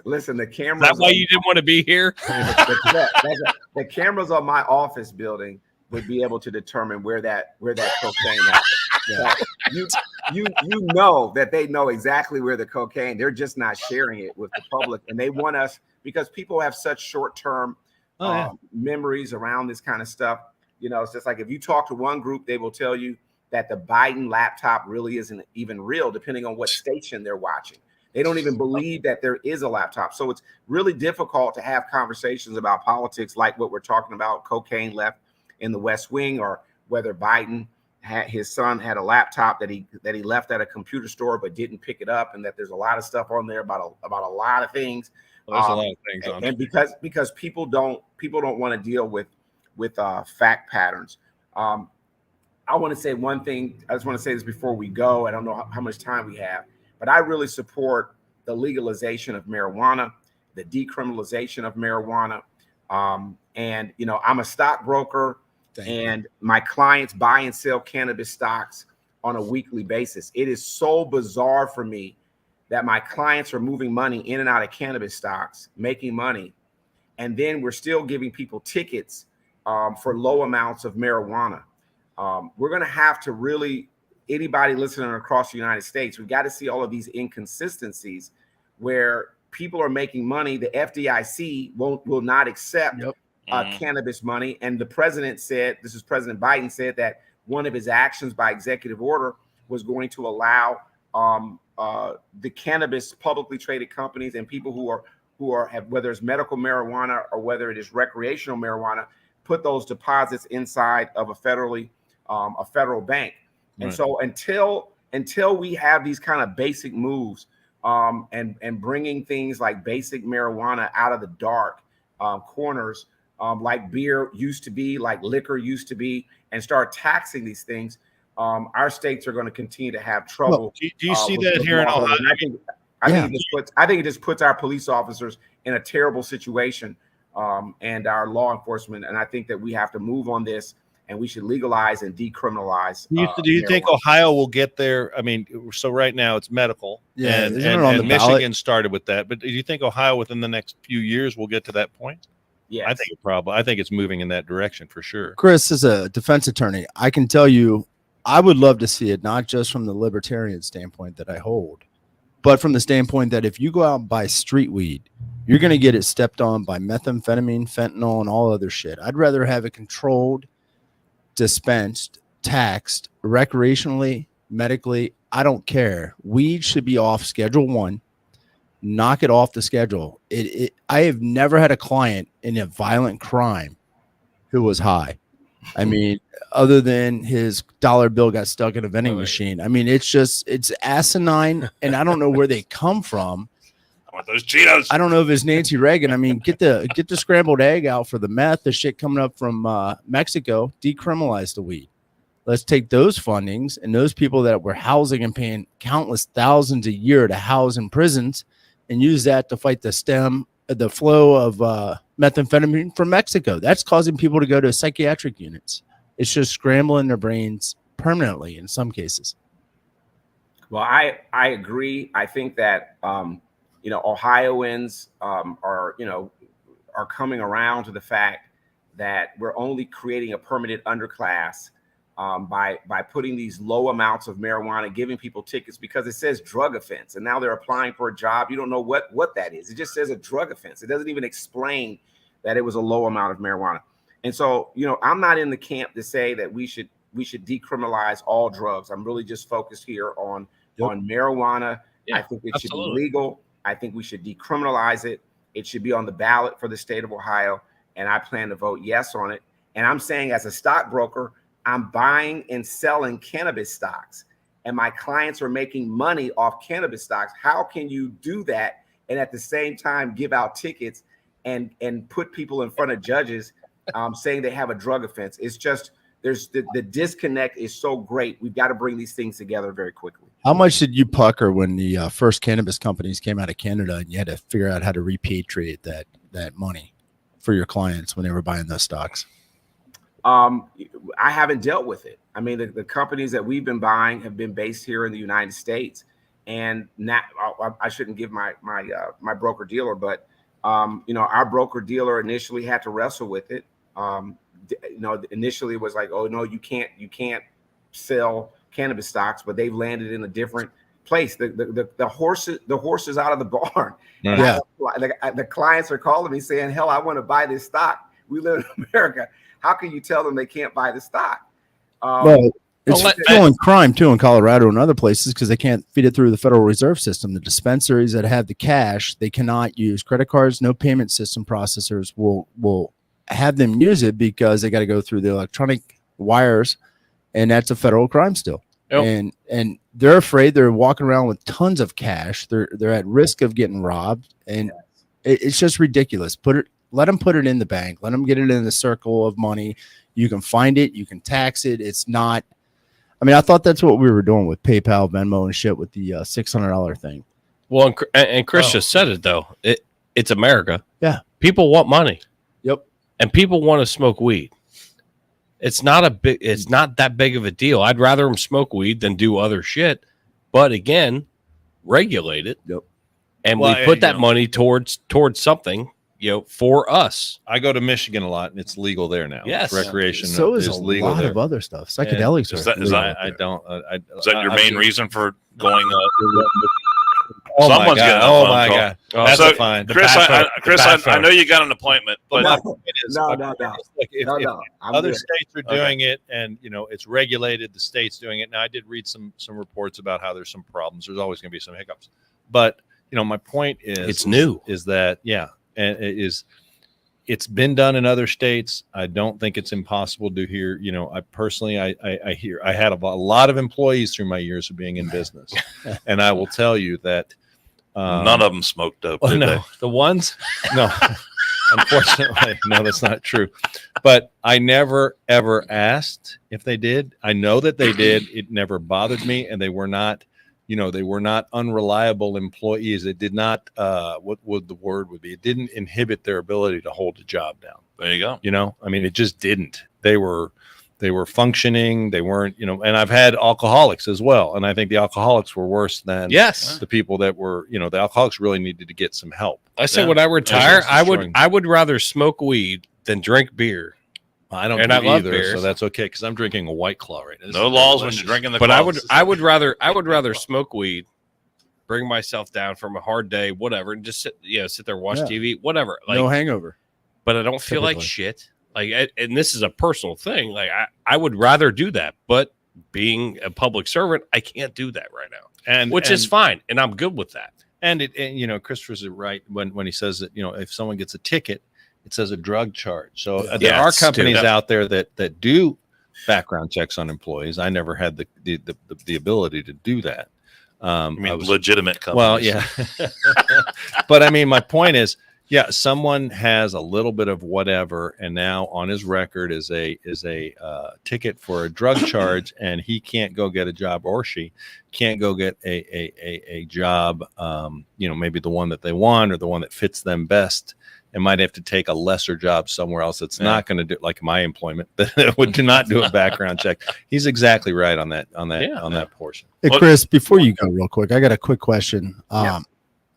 listen. The Is cameras. that why you didn't want to be here? The cameras on my office building would be able to determine where that cocaine happened. You know that they know exactly where the cocaine. They're just not sharing it with the public, and they want us because people have such short-term memories around this kind of stuff. It's just like if you talk to one group, they will tell you that the Biden laptop really isn't even real, depending on what station they're watching. They don't even believe that there is a laptop. So it's really difficult to have conversations about politics like what we're talking about, cocaine left in the West Wing, or whether Biden his son had a laptop that he left at a computer store but didn't pick it up, and that there's a lot of stuff on there about a lot of things. Well, there's a lot of things on And because people don't want to deal with fact patterns. I want to say one thing. I just want to say this before we go. I don't know how much time we have, but I really support the legalization of marijuana, the decriminalization of marijuana. And I'm a stockbroker, and my clients buy and sell cannabis stocks on a weekly basis. It is so bizarre for me that my clients are moving money in and out of cannabis stocks, making money, and then we're still giving people tickets for low amounts of marijuana. We're going to have to really, anybody listening across the United States, we've got to see all of these inconsistencies where people are making money. The FDIC will not accept cannabis money. And the president said, this is President Biden said, that one of his actions by executive order was going to allow the cannabis publicly traded companies and people who have, whether it's medical marijuana or whether it is recreational marijuana, put those deposits inside of a federal bank. And so until we have these kind of basic moves and bringing things like basic marijuana out of the dark corners, like beer used to be, like liquor used to be, and start taxing these things, our states are going to continue to have trouble. Well, do you see that here in Ohio? I think it just puts our police officers in a terrible situation, and our law enforcement. And I think that we have to move on this, and we should legalize and decriminalize. Do you think Ohio will get there? I mean, so right now it's medical, and Michigan ballot? started with that. But do you think Ohio within the next few years will get to that point? Yes. I think it's moving in that direction for sure. Chris, as a defense attorney, I can tell you, I would love to see it, not just from the libertarian standpoint that I hold, but from the standpoint that if you go out and buy street weed, you're going to get it stepped on by methamphetamine, fentanyl, and all other shit. I'd rather have it controlled, dispensed, taxed, recreationally, medically. I don't care. Weed should be off Schedule 1. Knock it off the schedule. I have never had a client in a violent crime who was high. I mean, other than his dollar bill got stuck in a vending machine. I mean, it's asinine, and I don't know where they come from. I want those Cheetos. I don't know if it's Nancy Reagan. I mean, get the scrambled egg out for the meth, the shit coming up from Mexico. Decriminalize the weed. Let's take those fundings and those people that were housing and paying countless thousands a year to house in prisons, and use that to fight the stem the flow of methamphetamine from Mexico. That's causing people to go to psychiatric units. It's just scrambling their brains permanently in some cases. Well, I agree. I think that Ohioans are coming around to the fact that we're only creating a permanent underclass by putting these low amounts of marijuana, giving people tickets because it says drug offense, and now they're applying for a job. You don't know what that is. It just says a drug offense. It doesn't even explain that it was a low amount of marijuana. And so, I'm not in the camp to say that we should decriminalize all drugs. I'm really just focused here on marijuana. Yeah, I think it should be absolutely. legal. I think we should decriminalize it. It should be on the ballot for the state of Ohio, and I plan to vote yes on it. And I'm saying, as a stockbroker, I'm buying and selling cannabis stocks, and my clients are making money off cannabis stocks. How can you do that and at the same time give out tickets and put people in front of judges saying they have a drug offense? It's just, there's the disconnect is so great. We've got to bring these things together very quickly. How much did you pucker when the first cannabis companies came out of Canada and you had to figure out how to repatriate that money for your clients when they were buying those stocks? I haven't dealt with it. I mean, the companies that we've been buying have been based here in the United States, and now I shouldn't give my broker dealer, but our broker dealer initially had to wrestle with it. Initially it was like, oh no, you can't sell cannabis stocks, but they've landed in a different place. The horses out of the barn. Yeah. The clients are calling me saying, hell, I want to buy this stock. We live in America. How can you tell them they can't buy the stock? Well, it's fueling crime too in Colorado and other places because they can't feed it through the Federal Reserve System. The dispensaries that have the cash, they cannot use credit cards. No payment system processors will have them use it because they got to go through the electronic wires, and that's a federal crime still. Yep. And they're afraid. They're walking around with tons of cash. They're at risk of getting robbed, and it's just ridiculous. Let them put it in the bank. Let them get it in the circle of money. You can find it. You can tax it. It's not. I mean, I thought that's what we were doing with PayPal, Venmo, and shit with the $600 thing. Well, and Chris just said it though. It's America. Yeah, people want money. Yep, and people want to smoke weed. It's not that big of a deal. I'd rather them smoke weed than do other shit. But again, regulate it. Yep. And we put that money towards something, for us. I go to Michigan a lot, and it's legal there now. Yes, recreation. So is a legal lot there. of other stuff. Psychedelics Is are. that your main reason for going? Oh Someone's my getting god! a Oh phone my call. god! Oh, That's so, fine. Chris, I know you got an appointment, but No. If I'm other good. states are doing it, and it's regulated, the state's doing it. Now, I did read some reports about how there's some problems. There's always going to be some hiccups, but my point is, it's new. Is that and it's been done in other states. I don't think it's impossible to hear. I personally, I had a lot of employees through my years of being in business, and I will tell you that none of them smoked dope. Did no, they? the ones, no, unfortunately, no, that's not true. But I never ever asked if they did. I know that they did. It never bothered me, and they were not. They were not unreliable employees. It did not, what would the word would be? It didn't inhibit their ability to hold a job down. There you go. I mean, it just didn't. They were functioning. They weren't, and I've had alcoholics as well. And I think the alcoholics were worse than the people that were, the alcoholics really needed to get some help. I say when I retire, I would rather smoke weed than drink beer. I don't and do I love either, beers. so that's okay because I'm drinking a White Claw right now. No laws when you're drinking the. But claws. I would rather smoke weed, bring myself down from a hard day, whatever, and just sit there, watch TV, whatever. Like, no hangover. But I don't feel like shit. And this is a personal thing. Like I would rather do that, but being a public servant, I can't do that right now, which is fine, and I'm good with that. And Christopher's right when he says that if someone gets a ticket, it says a drug charge. So there are companies out there that do background checks on employees. I never had the ability to do that. I mean, legitimate companies. Well, yeah. But I mean, my point is, Yeah, someone has a little bit of whatever, and now on his record is a ticket for a drug charge, and he can't go get a job, or she can't go get a job. Maybe the one that they want or the one that fits them best, and might have to take a lesser job somewhere else. It's not going to do like my employment that would not do a background check. He's exactly right on that portion. Hey, Chris, before you go, real quick, I got a quick question. Yes.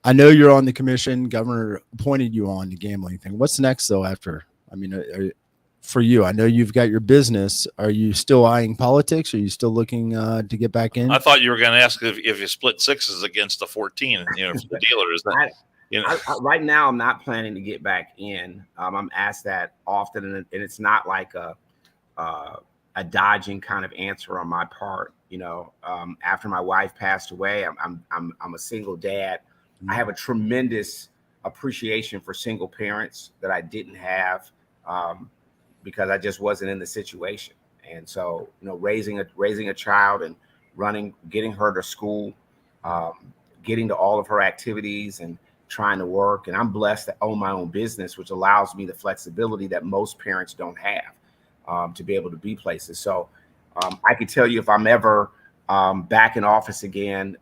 I know you're on the commission. Governor appointed you on the gambling thing. What's next, though, after? I mean, for you, I know you've got your business. Are you still eyeing politics? Are you still looking to get back in? I thought you were going to ask if you split sixes against the 14, for the dealers. Right now, I'm not planning to get back in. I'm asked that often, and it's not like a dodging kind of answer on my part. After my wife passed away, I'm a single dad. I have a tremendous appreciation for single parents that I didn't have because I just wasn't in the situation. And so, raising a child and getting her to school, getting to all of her activities and trying to work. And I'm blessed to own my own business, which allows me the flexibility that most parents don't have to be able to be places. So I could tell you if I'm ever back in office again,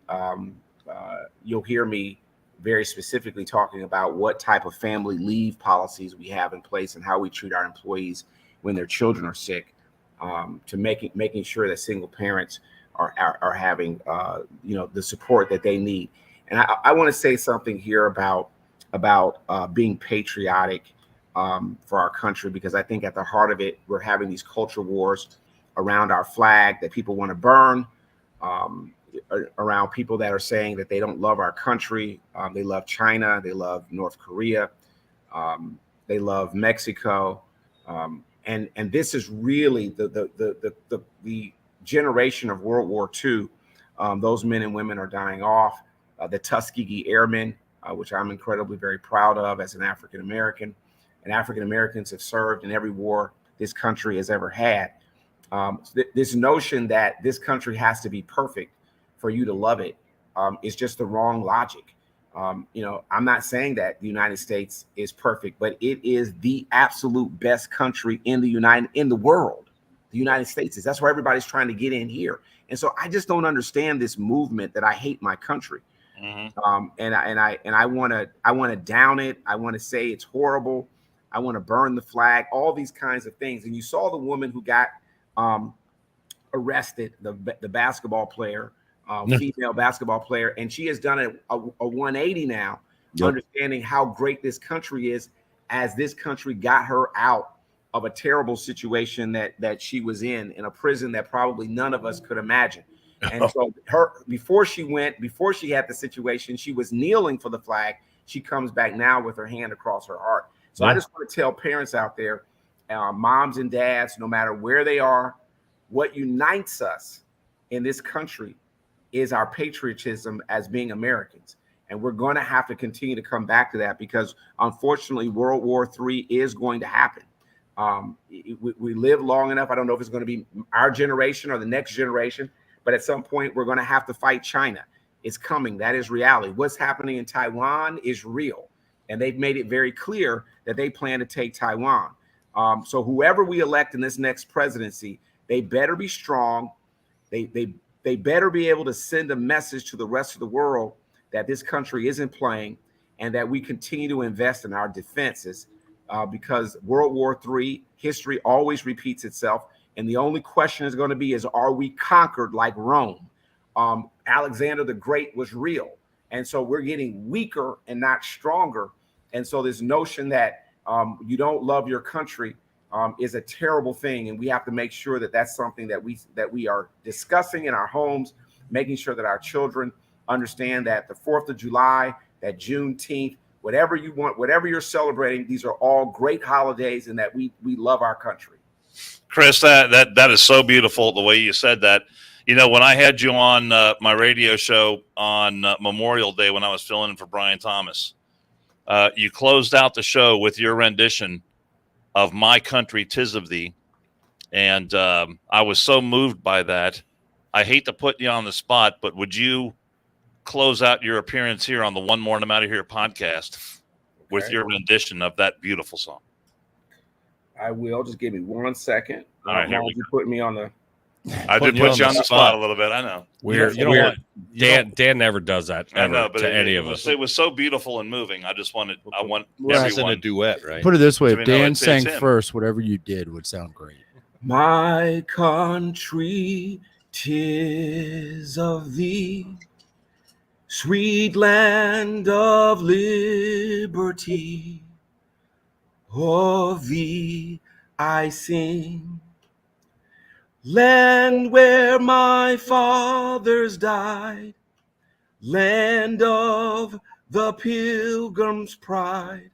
you'll hear me very specifically talking about what type of family leave policies we have in place and how we treat our employees when their children are sick, to making sure that single parents are having the support that they need. And I want to say something here about being patriotic for our country, because I think at the heart of it, we're having these culture wars around our flag that people want to burn, around people that are saying that they don't love our country. They love China. They love North Korea. They love Mexico. And this is really the generation of World War II. Those men and women are dying off. The Tuskegee Airmen, which I'm incredibly very proud of as an African American. And African Americans have served in every war this country has ever had. This notion that this country has to be perfect for you to love it is just the wrong logic. I'm not saying that the United States is perfect, but it is the absolute best country in the world. The United States is. That's where everybody's trying to get in here. And so I just don't understand this movement that I hate my country. Mm-hmm. And I want to down it. I want to say it's horrible. I want to burn the flag. All these kinds of things. And you saw the woman who got arrested, the basketball player. Female basketball player, and she has done a 180 now, understanding how great this country is, as this country got her out of a terrible situation that she was in a prison that probably none of us could imagine. And so before she had the situation, she was kneeling for the flag. She comes back now with her hand across her heart. So I just want to tell parents out there, moms and dads, no matter where they are, what unites us in this country is our patriotism as being Americans. And we're going to have to continue to come back to that, because unfortunately, World War III is going to happen. We live long enough. I don't know if it's going to be our generation or the next generation, but at some point, we're going to have to fight China. It's coming. That is reality. What's happening in Taiwan is real. And they've made it very clear that they plan to take Taiwan. So whoever we elect in this next presidency, they better be strong. They better be able to send a message to the rest of the world that this country isn't playing, and that we continue to invest in our defenses, because World War III history always repeats itself. And the only question is going to be is, are we conquered like Rome? Alexander the Great was real. And so we're getting weaker and not stronger. And so this notion that you don't love your country is a terrible thing, and we have to make sure that that's something that we are discussing in our homes, making sure that our children understand that the 4th of July, that Juneteenth, whatever you want, whatever you're celebrating, these are all great holidays, and that we love our country. Chris, that is so beautiful the way you said that. When I had you on my radio show on Memorial Day when I was filling in for Brian Thomas, you closed out the show with your rendition of My Country 'Tis of Thee. And I was so moved by that. I hate to put you on the spot, but would you close out your appearance here on the One More and I'm Out of Here podcast? with your rendition of that beautiful song. I will. Just give me 1 second. All right, here Why we you put me on the. I did put you on the spot a little bit. I know. Dan never does that ever I know, but to any of us. It was so beautiful and moving. I want This isn't a everyone. duet, right? Put it this way: So we if know Dan it's sang him. first, whatever you did would sound great. My country, 'tis of thee, sweet land of liberty. Of thee I sing, land where my fathers died, land of the Pilgrim's pride.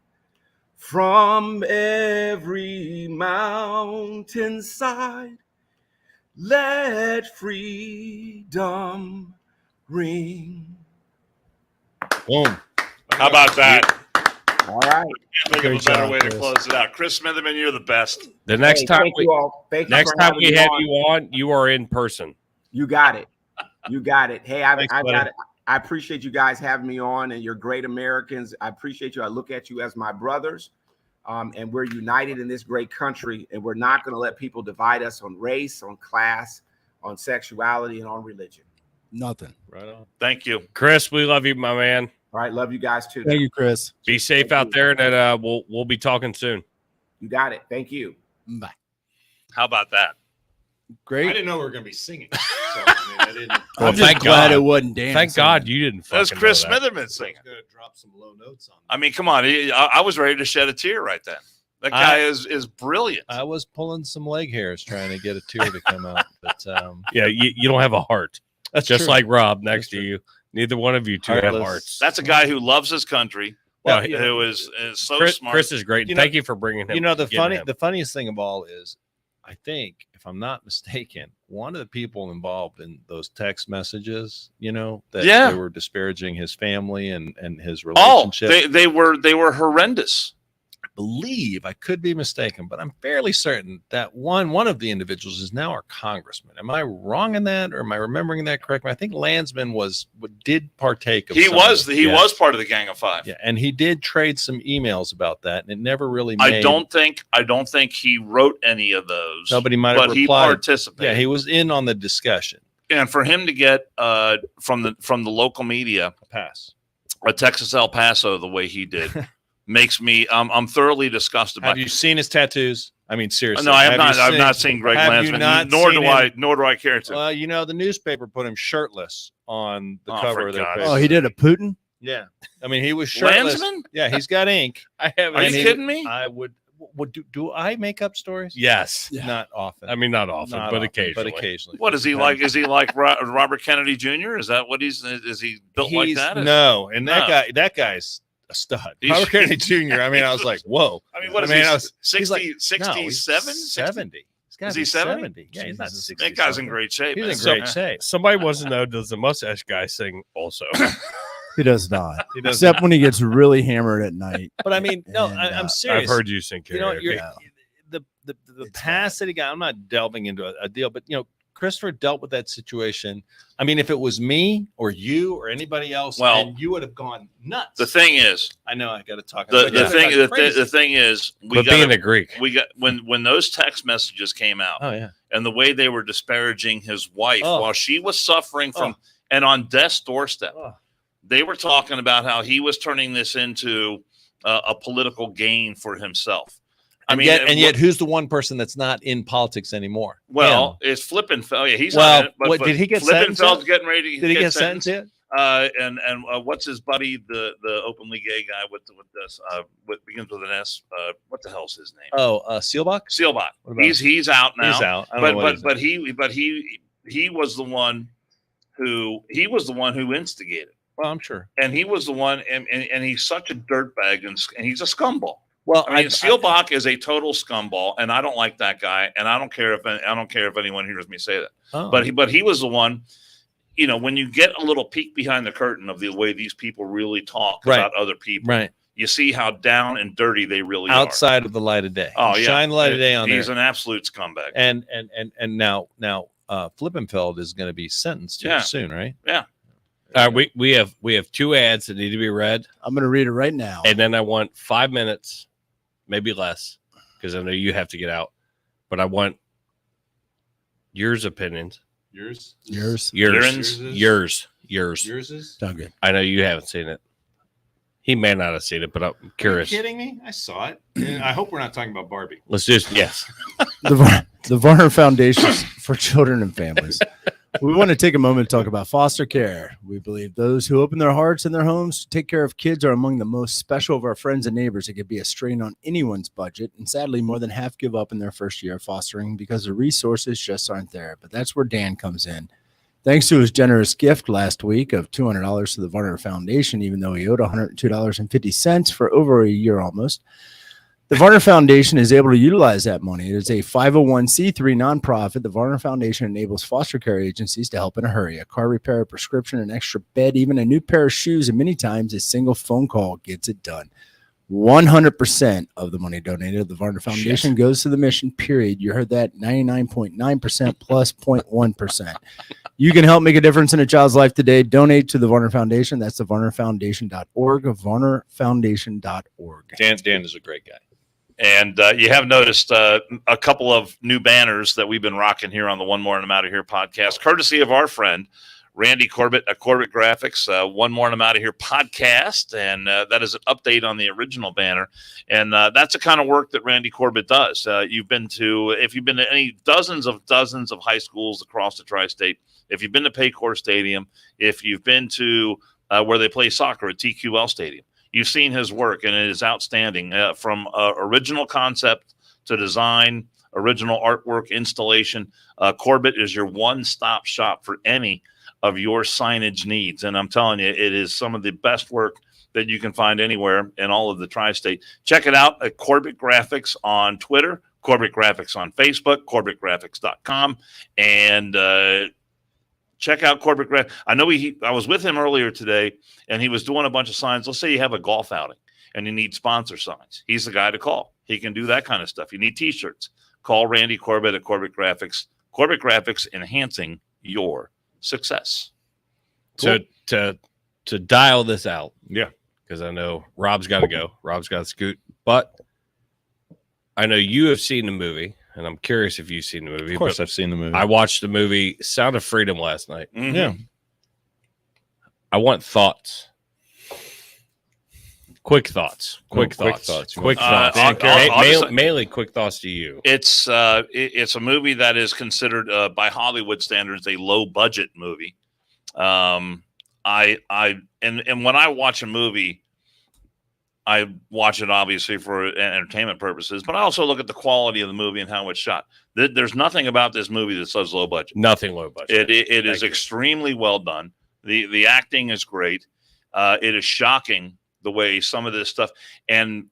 From every mountainside, let freedom ring. Boom. How about that? All right. Can't think of a Great better job, way to Chris. close it out. Chris Smitherman, you're the best. The next time Thank you all. Thank you next for time having we me have on. you on, you are in person. You got it. You got it. Hey, I Thanks, got buddy. it. I appreciate you guys having me on, and you're great Americans. I appreciate you. I look at you as my brothers, and we're united in this great country, and we're not going to let people divide us on race, on class, on sexuality, and on religion. Nothing. Right on. Thank you. Chris, we love you, my man. All right. Love you guys too. Thank you, Chris. Be safe Thank out you. there, and we'll be talking soon. You got it. Thank you. Bye. How about that? I Great. didn't know we were going to be singing. So, I didn't. Well, I'm just thank glad God. it wasn't Dan. Thank God you didn't. That's fucking Chris know that. Smitherman singing. going to drop some low notes on. I mean, come on. I was ready to shed a tear right then. That guy is brilliant. I was pulling some leg hairs trying to get a tear to come out, but Yeah, you don't have a heart. that's Just true. like Rob next That's to true. you. Neither one of you two have Heartless. hearts. That's a guy who loves his country, Well, who is so Chris, smart. Chris is great. You know- Thank you for bringing him. the getting him. the funniest thing of all is, I think, if I'm not mistaken, one of the people involved in those text messages, that Yeah. they were disparaging his family and his Oh, relationship. they were horrendous. I believe, I could be mistaken, but I'm fairly certain that one of the individuals is now our congressman. Am I wrong in that, or am I remembering that correctly? I think Landsman did partake of. He some was of it. he Yeah. was part of the Gang of Five. Yeah, and he did trade some emails about that, and it never really. I don't think he wrote any of those. No, but he might have but he replied. participated. Yeah, he was in on the discussion. And for him to get from the local media Pass. a Texas El Paso the way he did makes me I'm thoroughly disgusted by Have you seen his tattoos? I mean, seriously. No, I have not. you I've not seen Greg have you Landsman, not nor seen do him? nor do I care to. Well, the newspaper put him shirtless on the Oh, cover for of their God's paper. Oh, he did a Putin? Yeah, I mean, he was shirtless. Landsman? Yeah, he's got ink. I have. Are you And he- kidding me? I would do I make up stories? Yes. Yeah. Not often. I mean, not often, Not but often, occasionally. But occasionally. What is he like? Is he like Robert Kennedy Jr.? Is that what he's? Is he built like that? No, and No. that guy's a stud. He's- Robert Kennedy Jr. I mean, I was like, whoa. I mean, what is I mean, he? I was- 60, he's like, No, 67? he's 70. He's gotta Is he be 70? Yeah, he's not Jesus. 60. That guy's in something. great shape. He's man. in So- great shape. Somebody wants to know: does the mustache guy sing also? He does not. He doesn't. Except when he gets really hammered at night. But I mean, no, And, I'm I've serious. I've heard you sing karaoke. You're, Yeah. the It's past that he got. I'm not delving into a deal, but Christopher dealt with that situation. I mean, if it was me or you or anybody else, Well, and you would have gone nuts. the thing is, I know I got to talk. the, about the it. thing Like the, crazy. the thing is, but being a Greek, we got when those text messages came out Oh yeah. and the way they were disparaging his wife Oh. while she was suffering from and on death's doorstep. Oh. They were talking about how he was turning this into a political gain for himself. I mean, and yet, who's the one person that's not in politics anymore? well, it's Flippenfeld. Yeah, he's Well, on it. But, what, but did he get sentenced Flippenfeld's yet? getting ready to Did he get sentenced. sentenced yet? And what's his buddy, the openly gay guy with this what begins with an S? What the hell's his name? Oh, Seelbach. Seelbach. What about He's out now. He's out. I don't know what But he's but he was the one who instigated, well, I'm sure. and he was the one, and he's such a dirtbag, and he's a scumball. Well, I mean, Seelbach is a total scumball, and I don't like that guy, and I don't care if anyone hears me say that. oh. But he was the one. When you get a little peek behind the curtain of the way these people really talk Right. about other people, right you see how down and dirty they really outside of the light of day. are. Oh yeah, shine the light of day on He's there. an absolute scumbag. And now Flippenfeld is going to be sentenced here Yeah. soon, right? Yeah. We have 2 ads that need to be read, I'm going to read it right now. and then I want 5 minutes, maybe less, because I know you have to get out. But I want yours opinions. Yours? Yours. Yours is? Sound good. I know you haven't seen it. He may not have seen it, but I'm Are you curious. kidding me? I saw it. And I hope we're not talking about Barbie. Let's just yes. The Varner Foundation for Children and Families. We want to take a moment to talk about foster care. We believe those who open their hearts and their homes to take care of kids are among the most special of our friends and neighbors. It could be a strain on anyone's budget, and sadly, more than half give up in their first year of fostering because the resources just aren't there. But that's where Dan comes in. Thanks to his generous gift last week of $200 to the Varner Foundation, even though he owed $102.50 for over a year almost, the Varner Foundation is able to utilize that money. It is a 501c3 nonprofit. The Varner Foundation enables foster care agencies to help in a hurry. A car repair, a prescription, an extra bed, even a new pair of shoes, and many times a single phone call gets it done. 100% of the money donated to the Varner Foundation goes to the mission, period. You heard that, 99.9% plus 0.1%. You can help make a difference in a child's life today. Donate to the Varner Foundation. That's the varnerfoundation.org, varnerfoundation.org. Dan is a great guy. And you have noticed a couple of new banners that we've been rocking here on the One More and I'm Out of Here podcast, courtesy of our friend, Randy Corbett at Corbett Graphics, One More and I'm Out of Here podcast. And that is an update on the original banner. And that's the kind of work that Randy Corbett does. If you've been to any dozens of high schools across the tri-state, if you've been to Paycor Stadium, if you've been to where they play soccer at TQL Stadium, you've seen his work, and it is outstanding. From original concept to design, original artwork, installation, Corbett is your one-stop shop for any of your signage needs. And I'm telling you, it is some of the best work that you can find anywhere in all of the tri-state. Check it out at Corbett Graphics on Twitter, Corbett Graphics on Facebook, CorbettGraphics.com, and check out Corbett Graphics. I know I was with him earlier today, and he was doing a bunch of signs. Let's say you have a golf outing, and you need sponsor signs. He's the guy to call. He can do that kind of stuff. You need T-shirts. Call Randy Corbett at Corbett Graphics. Corbett Graphics, enhancing your success. Cool. To dial this out. Yeah. Because I know Rob's got to go. Rob's got to scoot. But I know you have seen the movie, and I'm curious if you've seen the movie. Of course, I've seen the movie. I watched the movie Sound of Freedom last night. Mm-hmm. Yeah. I want thoughts. Quick thoughts. Quick thoughts. Mainly quick thoughts to you. It's a movie that is considered by Hollywood standards a low budget movie. And when I watch a movie, I watch it obviously for entertainment purposes, but I also look at the quality of the movie and how it's shot. There's nothing about this movie that says low budget. Nothing low budget. It is extremely well done. The acting is great. It is shocking the way some of this stuff. And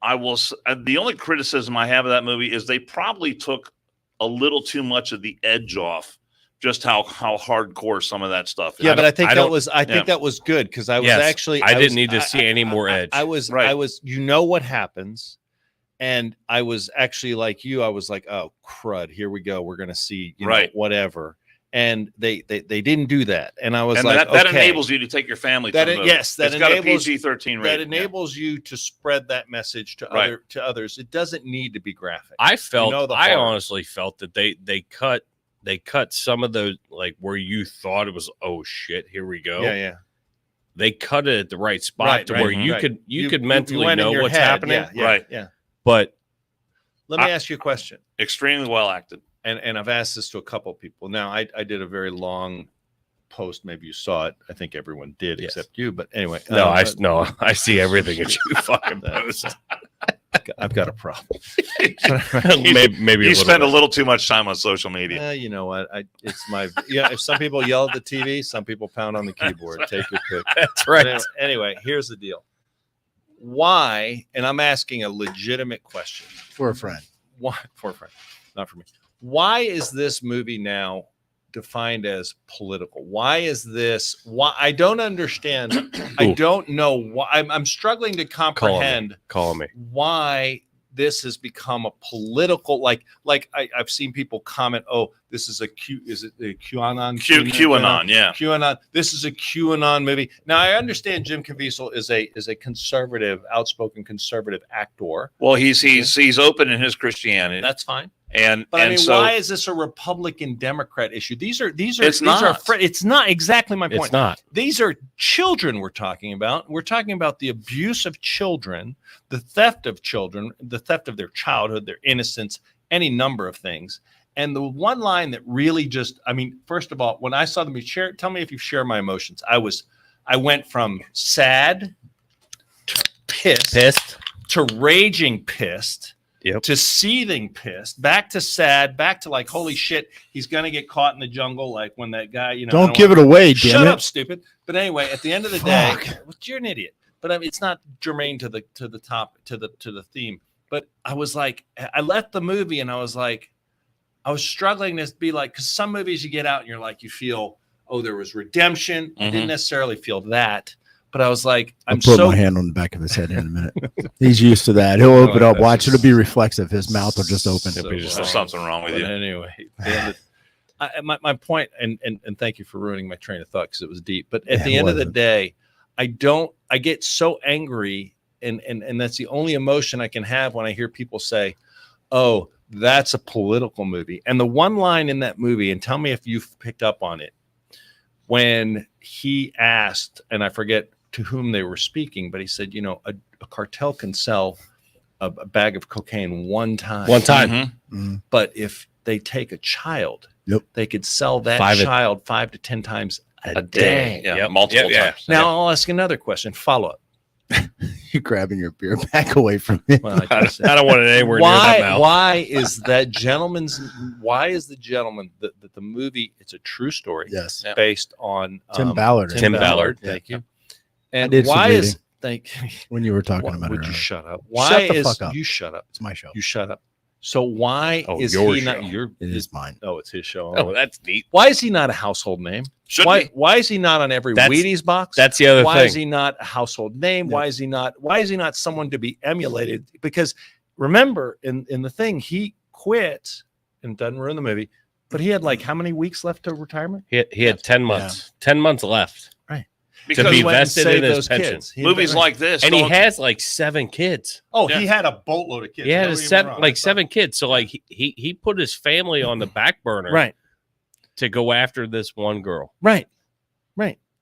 the only criticism I have of that movie is they probably took a little too much of the edge off just how hardcore some of that stuff is. Yeah, but I think that was good because I didn't need to see any more edge. I was what happens. And I was actually like you, I was like, oh crud, here we go. We're gonna see whatever. And they didn't do that. And I was that enables you to take your family to the movie. Yes, that got a enables PG-13 rating. That enables you to spread that message to others. It doesn't need to be graphic. I honestly felt that they cut some of those, like where you thought it was, oh shit, here we go. Yeah. They cut it at the right spot where you could mentally know what's happening. Yeah. But let me ask you a question. Extremely well acted. And I've asked this to a couple of people. Now, I did a very long post. Maybe you saw it. I think everyone did except you. But anyway. I see everything that you fucking post. I've got a problem. maybe you spend a little too much time on social media. You know what? If some people yell at the TV, some people pound on the keyboard. Take your pick. That's right. Anyway, here's the deal. Why? And I'm asking a legitimate question For a friend. Why? For a friend, not for me. Why is this movie now defined as political? Why is this? Why? I don't understand. I don't know why. I'm struggling to comprehend. Call me. Why this has become a political, I've seen people comment, oh, this is is it the QAnon? QAnon, yeah. QAnon. This is a QAnon movie. Now I understand Jim Caviezel is a conservative, outspoken conservative actor. Well, he's open in his Christianity. That's fine. But I mean, why is this a Republican Democrat issue? It's not exactly my point. It's not. These are children we're talking about. We're talking about the abuse of children, the theft of children, the theft of their childhood, their innocence, any number of things. And the one line that really first of all, when I saw them tell me if you share my emotions. I went from sad to pissed to raging pissed. Yep. To seething pissed, back to sad, back to like, holy shit, he's gonna get caught in the jungle, like when that guy, don't give it away, damn shut it. up, stupid. But anyway, at the end of the day, you're an idiot. But it's not germane to the theme. But I was like, I left the movie and I was struggling to be like, because some movies you get out and you're like, you feel, oh, there was redemption. I didn't necessarily feel that. But I was like, I'll put my hand on the back of his head in a minute. He's used to that. He'll open up. Watch, it'll be reflexive. His mouth will just open. There's something wrong with you. Anyway, my point, and thank you for ruining my train of thought because it was deep. But at the end of the day, I get so angry, and that's the only emotion I can have when I hear people say, oh, that's a political movie. And the one line in that movie, and tell me if you've picked up on it, when he asked, and I forget to whom they were speaking, but he said, a cartel can sell a bag of cocaine one time. But if they take a child, they could sell that child 5 to 10 times a day. Yeah, multiple times. Now I'll ask another question. Follow up. You're grabbing your beer back away from me. Well, I don't want it anywhere near that mouth. Why is the gentleman that the movie, it's a true story. Yes. Based on Tim Ballard. Tim Ballard. Thank you. I And did some why reading is when you were talking about would it? you shut up? Shut Why the is fuck up. you shut up? It's my show. You shut up. So why is your he show. not your? It is mine. Oh, it's his show. Oh, that's neat. Why is he not a household name? Why is he not on every Wheaties box? That's the other why thing. is he not a household name? Yeah. Why is he not someone to be emulated? Because remember, in the thing, he quit and doesn't ruin the movie. But he had like how many weeks left to retirement? He had 10 months. 10 months left. Right. Because to be he went and vested saved in his those pension. kids. movies like this, And he has like 7 kids. Oh, Yeah. he had a boatload of kids. He had Don't get me wrong. 7 kids. So like he put his family on the back burner Right. to go after this one girl. Right.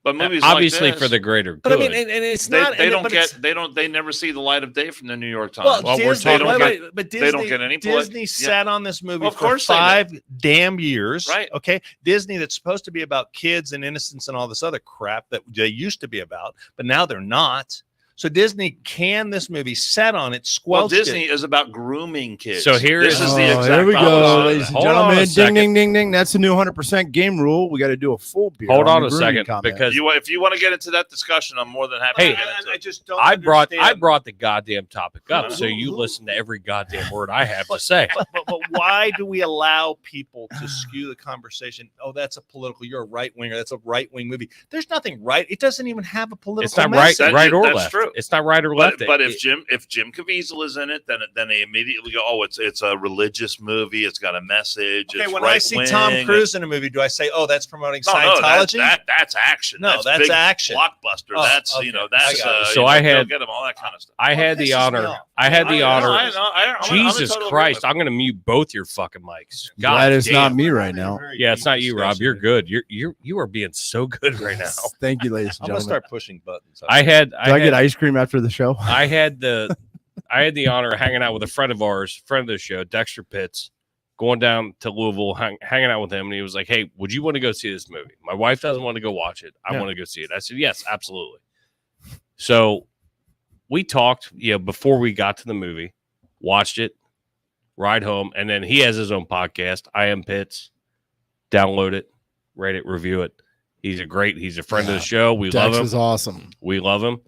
but movies Obviously like this, for the greater good. But I mean, and it's not. they never see the light of day from the New York Times. Well, Well, we're Disney, talking- but they don't get any Disney sat on this movie Of for course they did. 5 damn years. Right. Okay. Disney, that's supposed to be about kids and innocence and all this other crap that they used to be about, but now they're not. So Disney canned this movie, sat on it, Well, squelched Disney it. is about grooming kids. So here this is- is the exact There we go, opposite. ladies and Hold on a gentlemen. Ding, second. ding, ding, ding. That's the new 100% game rule. We got to do a full beer. Hold on the a grooming second, comment. because If you want to get into that discussion, I'm more than happy Hey, to get into I it. just don't. I brought understand. the goddamn topic up, so you listen to every goddamn word I have to say. But why do we allow people to skew the conversation? Oh, that's a political. You're a right winger. That's a right wing movie. There's nothing right. It doesn't even have a political. It's not message. right or That's left. true. It's not right or left. But if Jim Caviezel is in it, then they immediately go, oh, it's a religious movie. It's got a message. Okay, it's when I see Tom Cruise in a movie, do I say, "Oh, that's promoting Scientology"? That's action. No, that's big action. blockbuster. Oh, that's okay. that's I got it. So I had- get him all that kind of stuff. I had the pisses me honor. off. I had the honor. I'm Jesus totally Christ! with it. I'm going to mute both your fucking mics. God Glad it's damn. not me right now. Yeah, it's not you, Rob. You're good. You are being so good right now. Thank you, ladies and I'm gonna gentlemen. start pushing buttons. I had Do I get ice cream after the show? I had the honor of hanging out with a friend of ours, friend of the show, Dexter Pitts, going down to Louisville, hanging out with him, and he was like, "Hey, would you want to go see this movie? My wife doesn't want to go watch it. I want to go see it." I said, "Yes, absolutely." So we talked, before we got to the movie, watched it, ride home, and then he has his own podcast, I Am Pitts. Download it, rate it, review it. He's a friend of the show. We love Dex him. is awesome. We love him.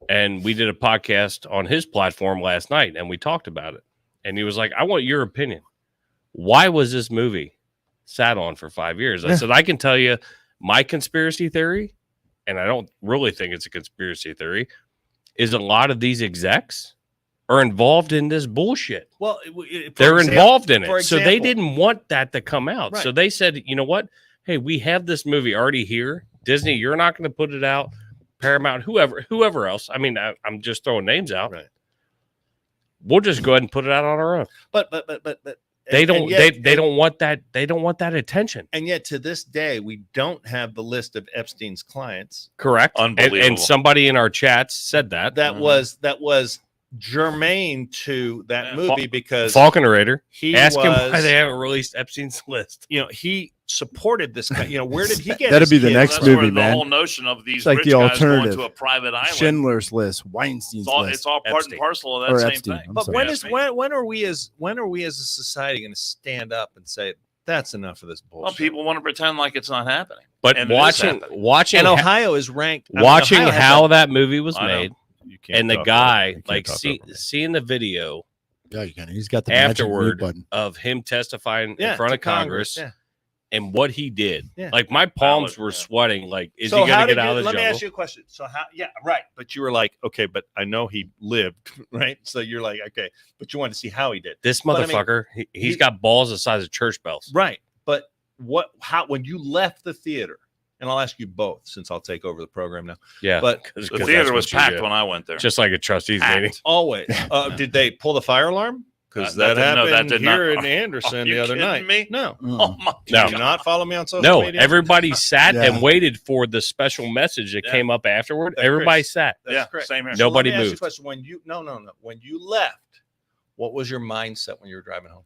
And we did a podcast on his platform last night, and we talked about it. And he was like, I want your opinion. Why was this movie sat on for 5 years? I said, I can tell you my conspiracy theory, and I don't really think it's a conspiracy theory, is a lot of these execs are involved in this bullshit. Well, They're involved in for it. So they example- didn't want that to come out. Right. So they said, you know what? Hey, we have this movie already here. Disney, you're not going to put it out. Paramount, whoever else. I mean, I'm just throwing names out. Right. We'll just go ahead and put it out on our own. But They and don't. yet- They don't want that. They don't want that attention. And yet, to this day, we don't have the list of Epstein's clients. Correct. Unbelievable. And somebody in our chats said that That was germane to that Yeah. movie because Falconerator. he Ask him was, why they haven't released Epstein's list. he supported this guy. Where did he get? That'd his be the kids? next That's movie, where the man. whole notion of these It's like rich the guys going alternative. to a private island. Schindler's List, Weinstein's It's List. all part Epstein. and parcel of Or that same Epstein. thing. I'm But sorry. when Yes, is me. when are we as a society going to stand up and say that's enough of this bullshit? Well, people want to pretend like it's not happening. But And it is watching and ha- Ohio is ranked. I mean, watching Ohio has how a- that movie was I know. made, you can't and the talk over guy me. You can't like talk over me. seeing the video Yeah, you can. He's got the magic mute afterward button. of him testifying Yeah, in front to of Congress Yeah. and what he did. Yeah. Like my palms Valid, were yeah. sweating. Like, is So he going how to did get out of the Let me jungle? ask you a question. So how? Yeah, right. But you were like, okay, but I know he lived, right? So you're like, okay, but you wanted to see how he did, This But I mean, motherfucker, he's he- got balls the size of church bells. right? But how? When you left the theater, and I'll ask you both since I'll take over the program now. Yeah, But 'cause The that's theater what was you packed do. when I went there. Just like a trustees Packed. meeting. Always, did they pull the fire alarm? Because That that didn't- no, happened that did not- here in Are Anderson you the other kidding night. me? No, Oh my No. do you not follow me on social No, media? everybody sat Yeah. and waited for the special message that Yeah. came up afterward. That's Everybody Chris. sat. That's Yeah, correct. same here. So Nobody let me ask you a moved. question. When you no. When you left, what was your mindset when you were driving home?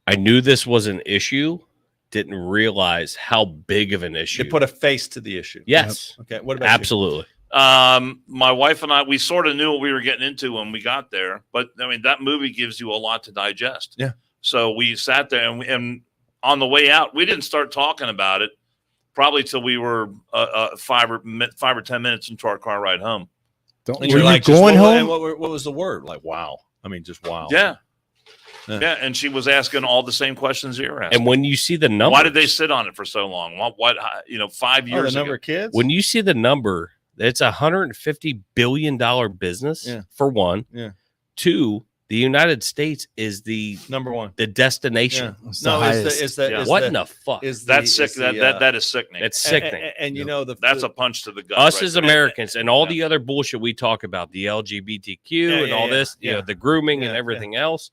I knew this was an issue, didn't realize how big of an issue. You put a face to the issue. yes, Okay. What about you? absolutely. My wife and I, we sort of knew what we were getting into when we got there, but I mean, that movie gives you a lot to digest. Yeah. So we sat there and on the way out, we didn't start talking about it probably till we were 5 or 10 minutes into our car ride home. Don't, And were you're you like, just going and home? what was the word? Like, wow. I mean, just wow. Yeah. Yeah. Yeah. And she was asking all the same questions you were asking. And when you see the number, Why did they sit on it for so long? What 5 Oh, years the number ago? of kids? when you see the number, it's $150 billion business. Yeah. For one. Yeah. Two, the United States is the number one. destination. Yeah. It's the No, highest. is the Yeah. What in the fuck? is the, That's sick. is the, That is sickening. That's sickening. And you know That's a punch to the gut. Us right as there. Americans and all Yeah. the other bullshit we talk about, the LGBTQ Yeah, and yeah, all yeah, this, you yeah. know, the grooming and Yeah, everything else.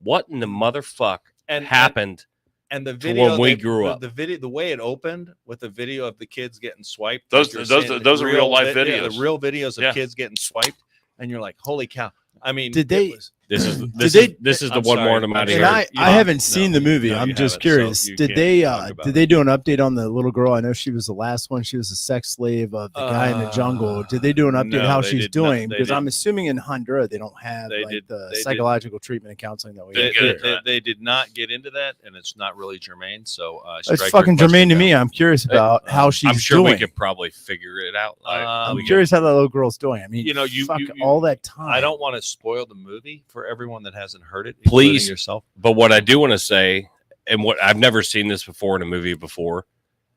What in the motherfuck and happened? and the to video when we they- grew the- up. the video, the way it opened with the video of the kids getting swiped. Those- like you're those- saying, those are real life yeah, videos. the real videos of Yeah. kids getting swiped, and you're like, holy cow! I mean, Did they- it was- This is Did this they- is this is the I'm one sorry, more I'm I'm out of sorry. And here. I haven't seen the movie. no, I'm you just haven't, so curious. you Did can't they talk about did it. they do an update on the little girl? I know she was the last one. She was a sex slave of the guy in the jungle. Did they do an update no, how they she's did not. doing? They Because I'm didn't. assuming in Honduras they don't have They like did- the they did. psychological treatment and counseling that we Didn't have get here. it. they did not get into that, and it's not really germane. So It's strike your fucking germane to question me. down. I'm curious about how she's I'm sure doing. we could probably figure it out. Um, I'm curious how that little girl's doing. I mean, You know, you- fuck you- all that time. I don't want to spoil the movie for everyone that hasn't heard it, Please. including yourself. But what I do want to say, and what I've never seen this before in a movie before,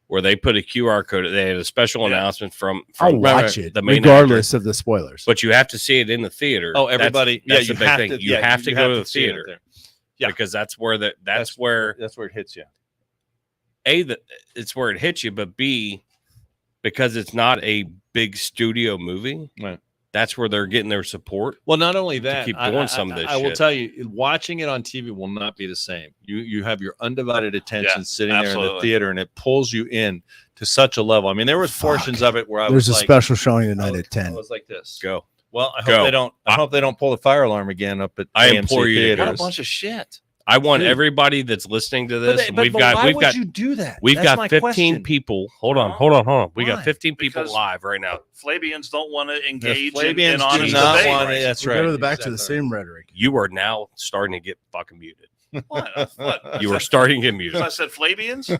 where they put a QR code. They had a special Yeah. announcement from I'll right, watch it the main regardless of the spoilers. but you have to see it in the theater. Oh, everybody! That's yeah, the big thing. You have to go to the see it theater there. Yeah. because that's where that's where That's where it hits you. it's where it hits you, but B, because it's not a big studio movie, Right. that's where they're getting their support. Well, not only that, keep doing some of this I will shit. tell you, watching it on TV will not be the same. You have your undivided attention Yeah, sitting there in the absolutely. theater, and it pulls you in to such a level. I mean, there was Fuck. portions of it where I There's was a like, special showing I tonight was- at 10. I was like this. Go. Well, I hope Go. they don't. I hope they don't pull the fire alarm again up at I AMC implore you to go. What a theaters. bunch of shit. I want Dude. everybody that's listening to But this. they- but we've got you do that? we've That's got my 15 question. people. Hold on. We Why? got 15 people Because- live right now. Flabians don't want to The engage in Flabians do honest not debate. want it. That's We right. go to the back to the Exactly. same rhetoric. You are now starting to get fucking muted. What? You are starting to get Because I muted. said Flabians?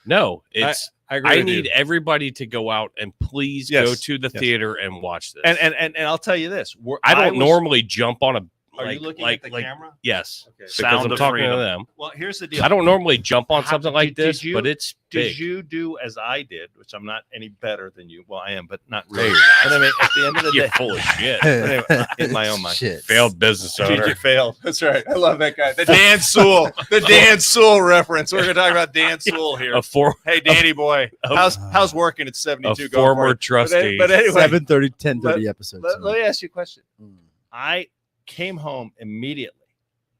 No, it's agree I with need you. everybody to go out and please Yes. go to the Yes. theater and watch this. And I'll tell you this: I don't normally jump on a Are you looking at the camera? Yes. Okay. Because Sound I'm of talking freedom. to them. Well, here's the deal. I don't normally jump on something like did this, you- but it's Did big. you do as I did, which I'm not any better than you? Well, I am, but not No, really. you're But I mean, at the end of the You're day, full of shit. but anyway, in my own mind. Shit. Failed business owner. TJ failed. That's right. I love that guy. The Dan Sewell. The Dan Sewell reference. We're going to talk about Dan Sewell here. Hey, Danny boy. How's working at 72? A Go for former it. trustee. But anyway, 7:30, 10:30 episodes. let me ask you a question. Mm. I came home immediately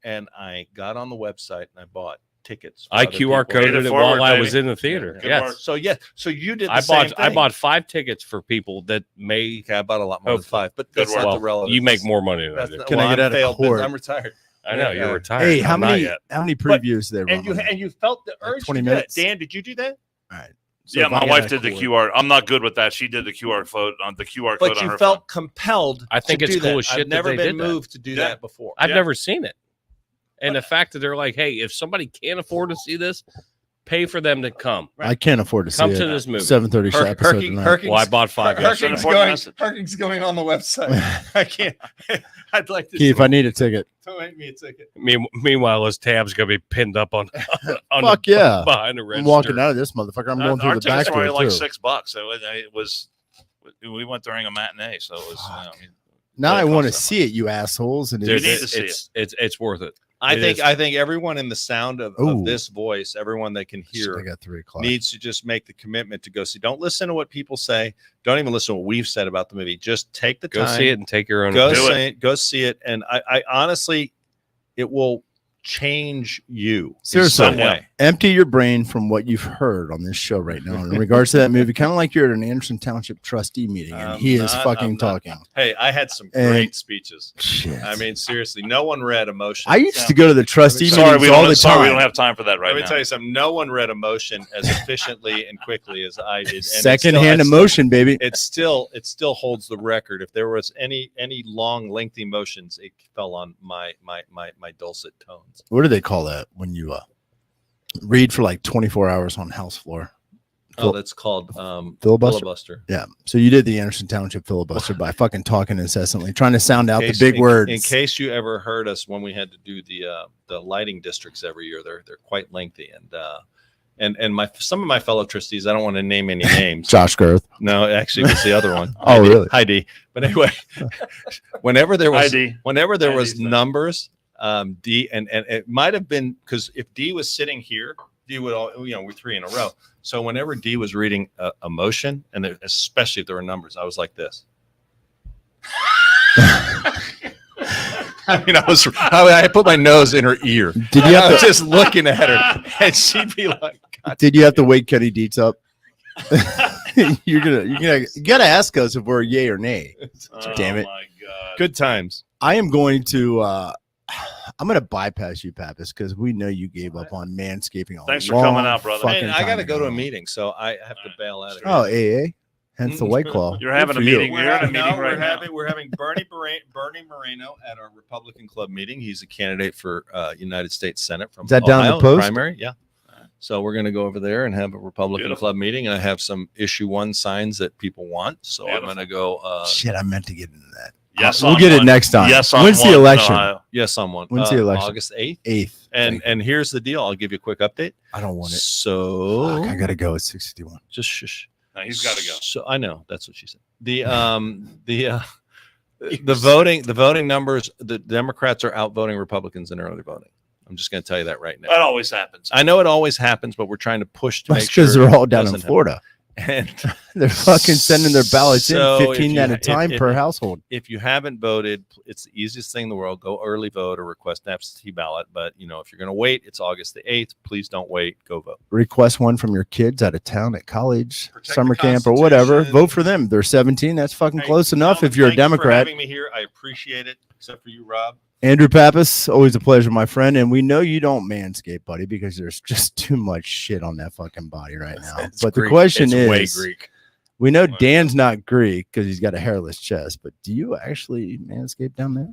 and I got on the website and I bought tickets. for I other QR people. coded it forward, while I baby. was in the theater. Good Yes. work. So yeah, so you did the I same bought thing. 5 tickets for people that may Okay, I bought a lot more than Hopefully. 5, but Good that's work. not the well, relevance. you make more money than I That's do. not, Can I well, get I'm out of failed court? business. I'm retired. I know Yeah. you're retired. Hey, I'm not yet. how many previews there? And you felt the Like urge 20 to do that. minutes? Dan, did you do that? All right. So Yeah, if I my get wife out did of the court- QR. I'm not good with that. She did the QR code on the QR code But on you her felt phone. compelled. I think to it's do cool that. as shit I've that never they been did that. moved to do Yeah. that before. I've Yeah. never seen it. And the fact that they're like, hey, if somebody can't afford to see this, pay for them to come. I can't afford to Come see to it. this movie. 7:30 episode tonight. Well, I bought 5 yesterday. Herking's going on the website. I can't. I'd like to. Keith, I need a ticket. Don't make me a ticket. Meanwhile, his tab's gonna be pinned up on Fuck yeah. behind the register. I'm walking out of this motherfucker. I'm going through Our the back tickets were door only like too. $6. It was. We went during a matinee, so it was. Now Really I want to cost that see it, you assholes. And You Dude, need to see it's worth it. I It think. is. I think everyone in the sound of Ooh. this voice, everyone that can I hear, got 3 o'clock. needs to just make the commitment to go see. Don't listen to what people say. Don't even listen to what we've said about the movie. Just take the Go time. see it and take your own. Go opinion. see it. Go see it. And I honestly, it will change you Seriously. in some way. Empty your brain from what you've heard on this show right now in regards to that movie. Kind of like you're at an Anderson Township Trustee meeting and he is I'm fucking not. talking. Hey, I had some And- great speeches. Shit. I mean, seriously, no one read Emotion. I used to go to the trustee Sorry, meetings all the time. we don't have time for that right Let me now. tell you something. No one read Emotion as efficiently and quickly as I did. And Secondhand it still- emotion, baby. It still holds the record. If there was any long, lengthy motions, it fell on my dulcet tones. What do they call that when you read for like 24 hours on house floor? Oh, that's called Filibuster? filibuster. Yeah. So you did the Anderson Township filibuster by fucking talking incessantly, trying to sound out the case- big words. In case you ever heard us when we had to do the lighting districts every year, they're quite lengthy, and some of my fellow trustees, I don't want to name any names. Josh Girth. No, actually, it was the other one. Oh, really? Heidi. But anyway, whenever there was ID. numbers, D and it might have been because if D was sitting here, D would all we're 3 in a row. So whenever D was reading a motion, and especially if there were numbers, I was like this. I mean, I put my nose in her ear. Did you I have was to, just looking at her, and she'd be like, God. did you have to wake Kenny Dietz up? you gotta ask us if we're yay or nay. Damn it. Oh my God. Good times. I am going to I'm gonna bypass you, Pappas, because we know you gave up on manscaping. Thanks for coming out, brother. fucking Man, I got to time go to a ago. meeting, so I have to bail out of here. Oh, AA. Hence the White Claw. You're having a Good for you. meeting. You're in a meeting right now. We're having Bernie Moreno at our Republican Club meeting. He's a candidate for United States Senate from Is that down the Ohio, post? primary. Yeah. So we're going to go over there and have a Republican Beautiful. Club meeting, and I have some issue 1 signs that people want. So Beautiful. I'm going to go. Shit, I meant to get into that. Yes, we'll on get it one. next time. Yes, on When's the one in election? Ohio. Yes, on one. When's the election? August 8th. 8th. And here's the deal. I'll give you a quick update. I don't want it. So Fuck, I gotta go at 6:51. just shush. No, he's got to go. So I know that's what she said. The voting numbers. The Democrats are outvoting Republicans in early voting. I'm just going to tell you that right now. That always happens. I know it always happens, but we're trying to push to That's make sure because they're all it down in doesn't Florida. happen. And They're fucking sending their ballots So in if 15 you- at a time if- per if- household. if you haven't voted, it's the easiest thing in the world. Go early vote or request an absentee ballot. But if you're going to wait, it's August the 8th. Please don't wait. Go vote. Request one from your kids out of town at college, Protect summer the camp, or whatever. Constitution. Vote for them. They're 17. That's fucking Hey, close enough gentlemen, if you're a thank you for Democrat. having me here. I appreciate it. Except for you, Rob. Andrew Pappas, always a pleasure, my friend. And we know you don't manscape, buddy, because there's just too much shit on that fucking body right now. It's But the Greek. question It's way is, Greek. we know Dan's not Greek because he's got a hairless chest, but do you actually manscape down there?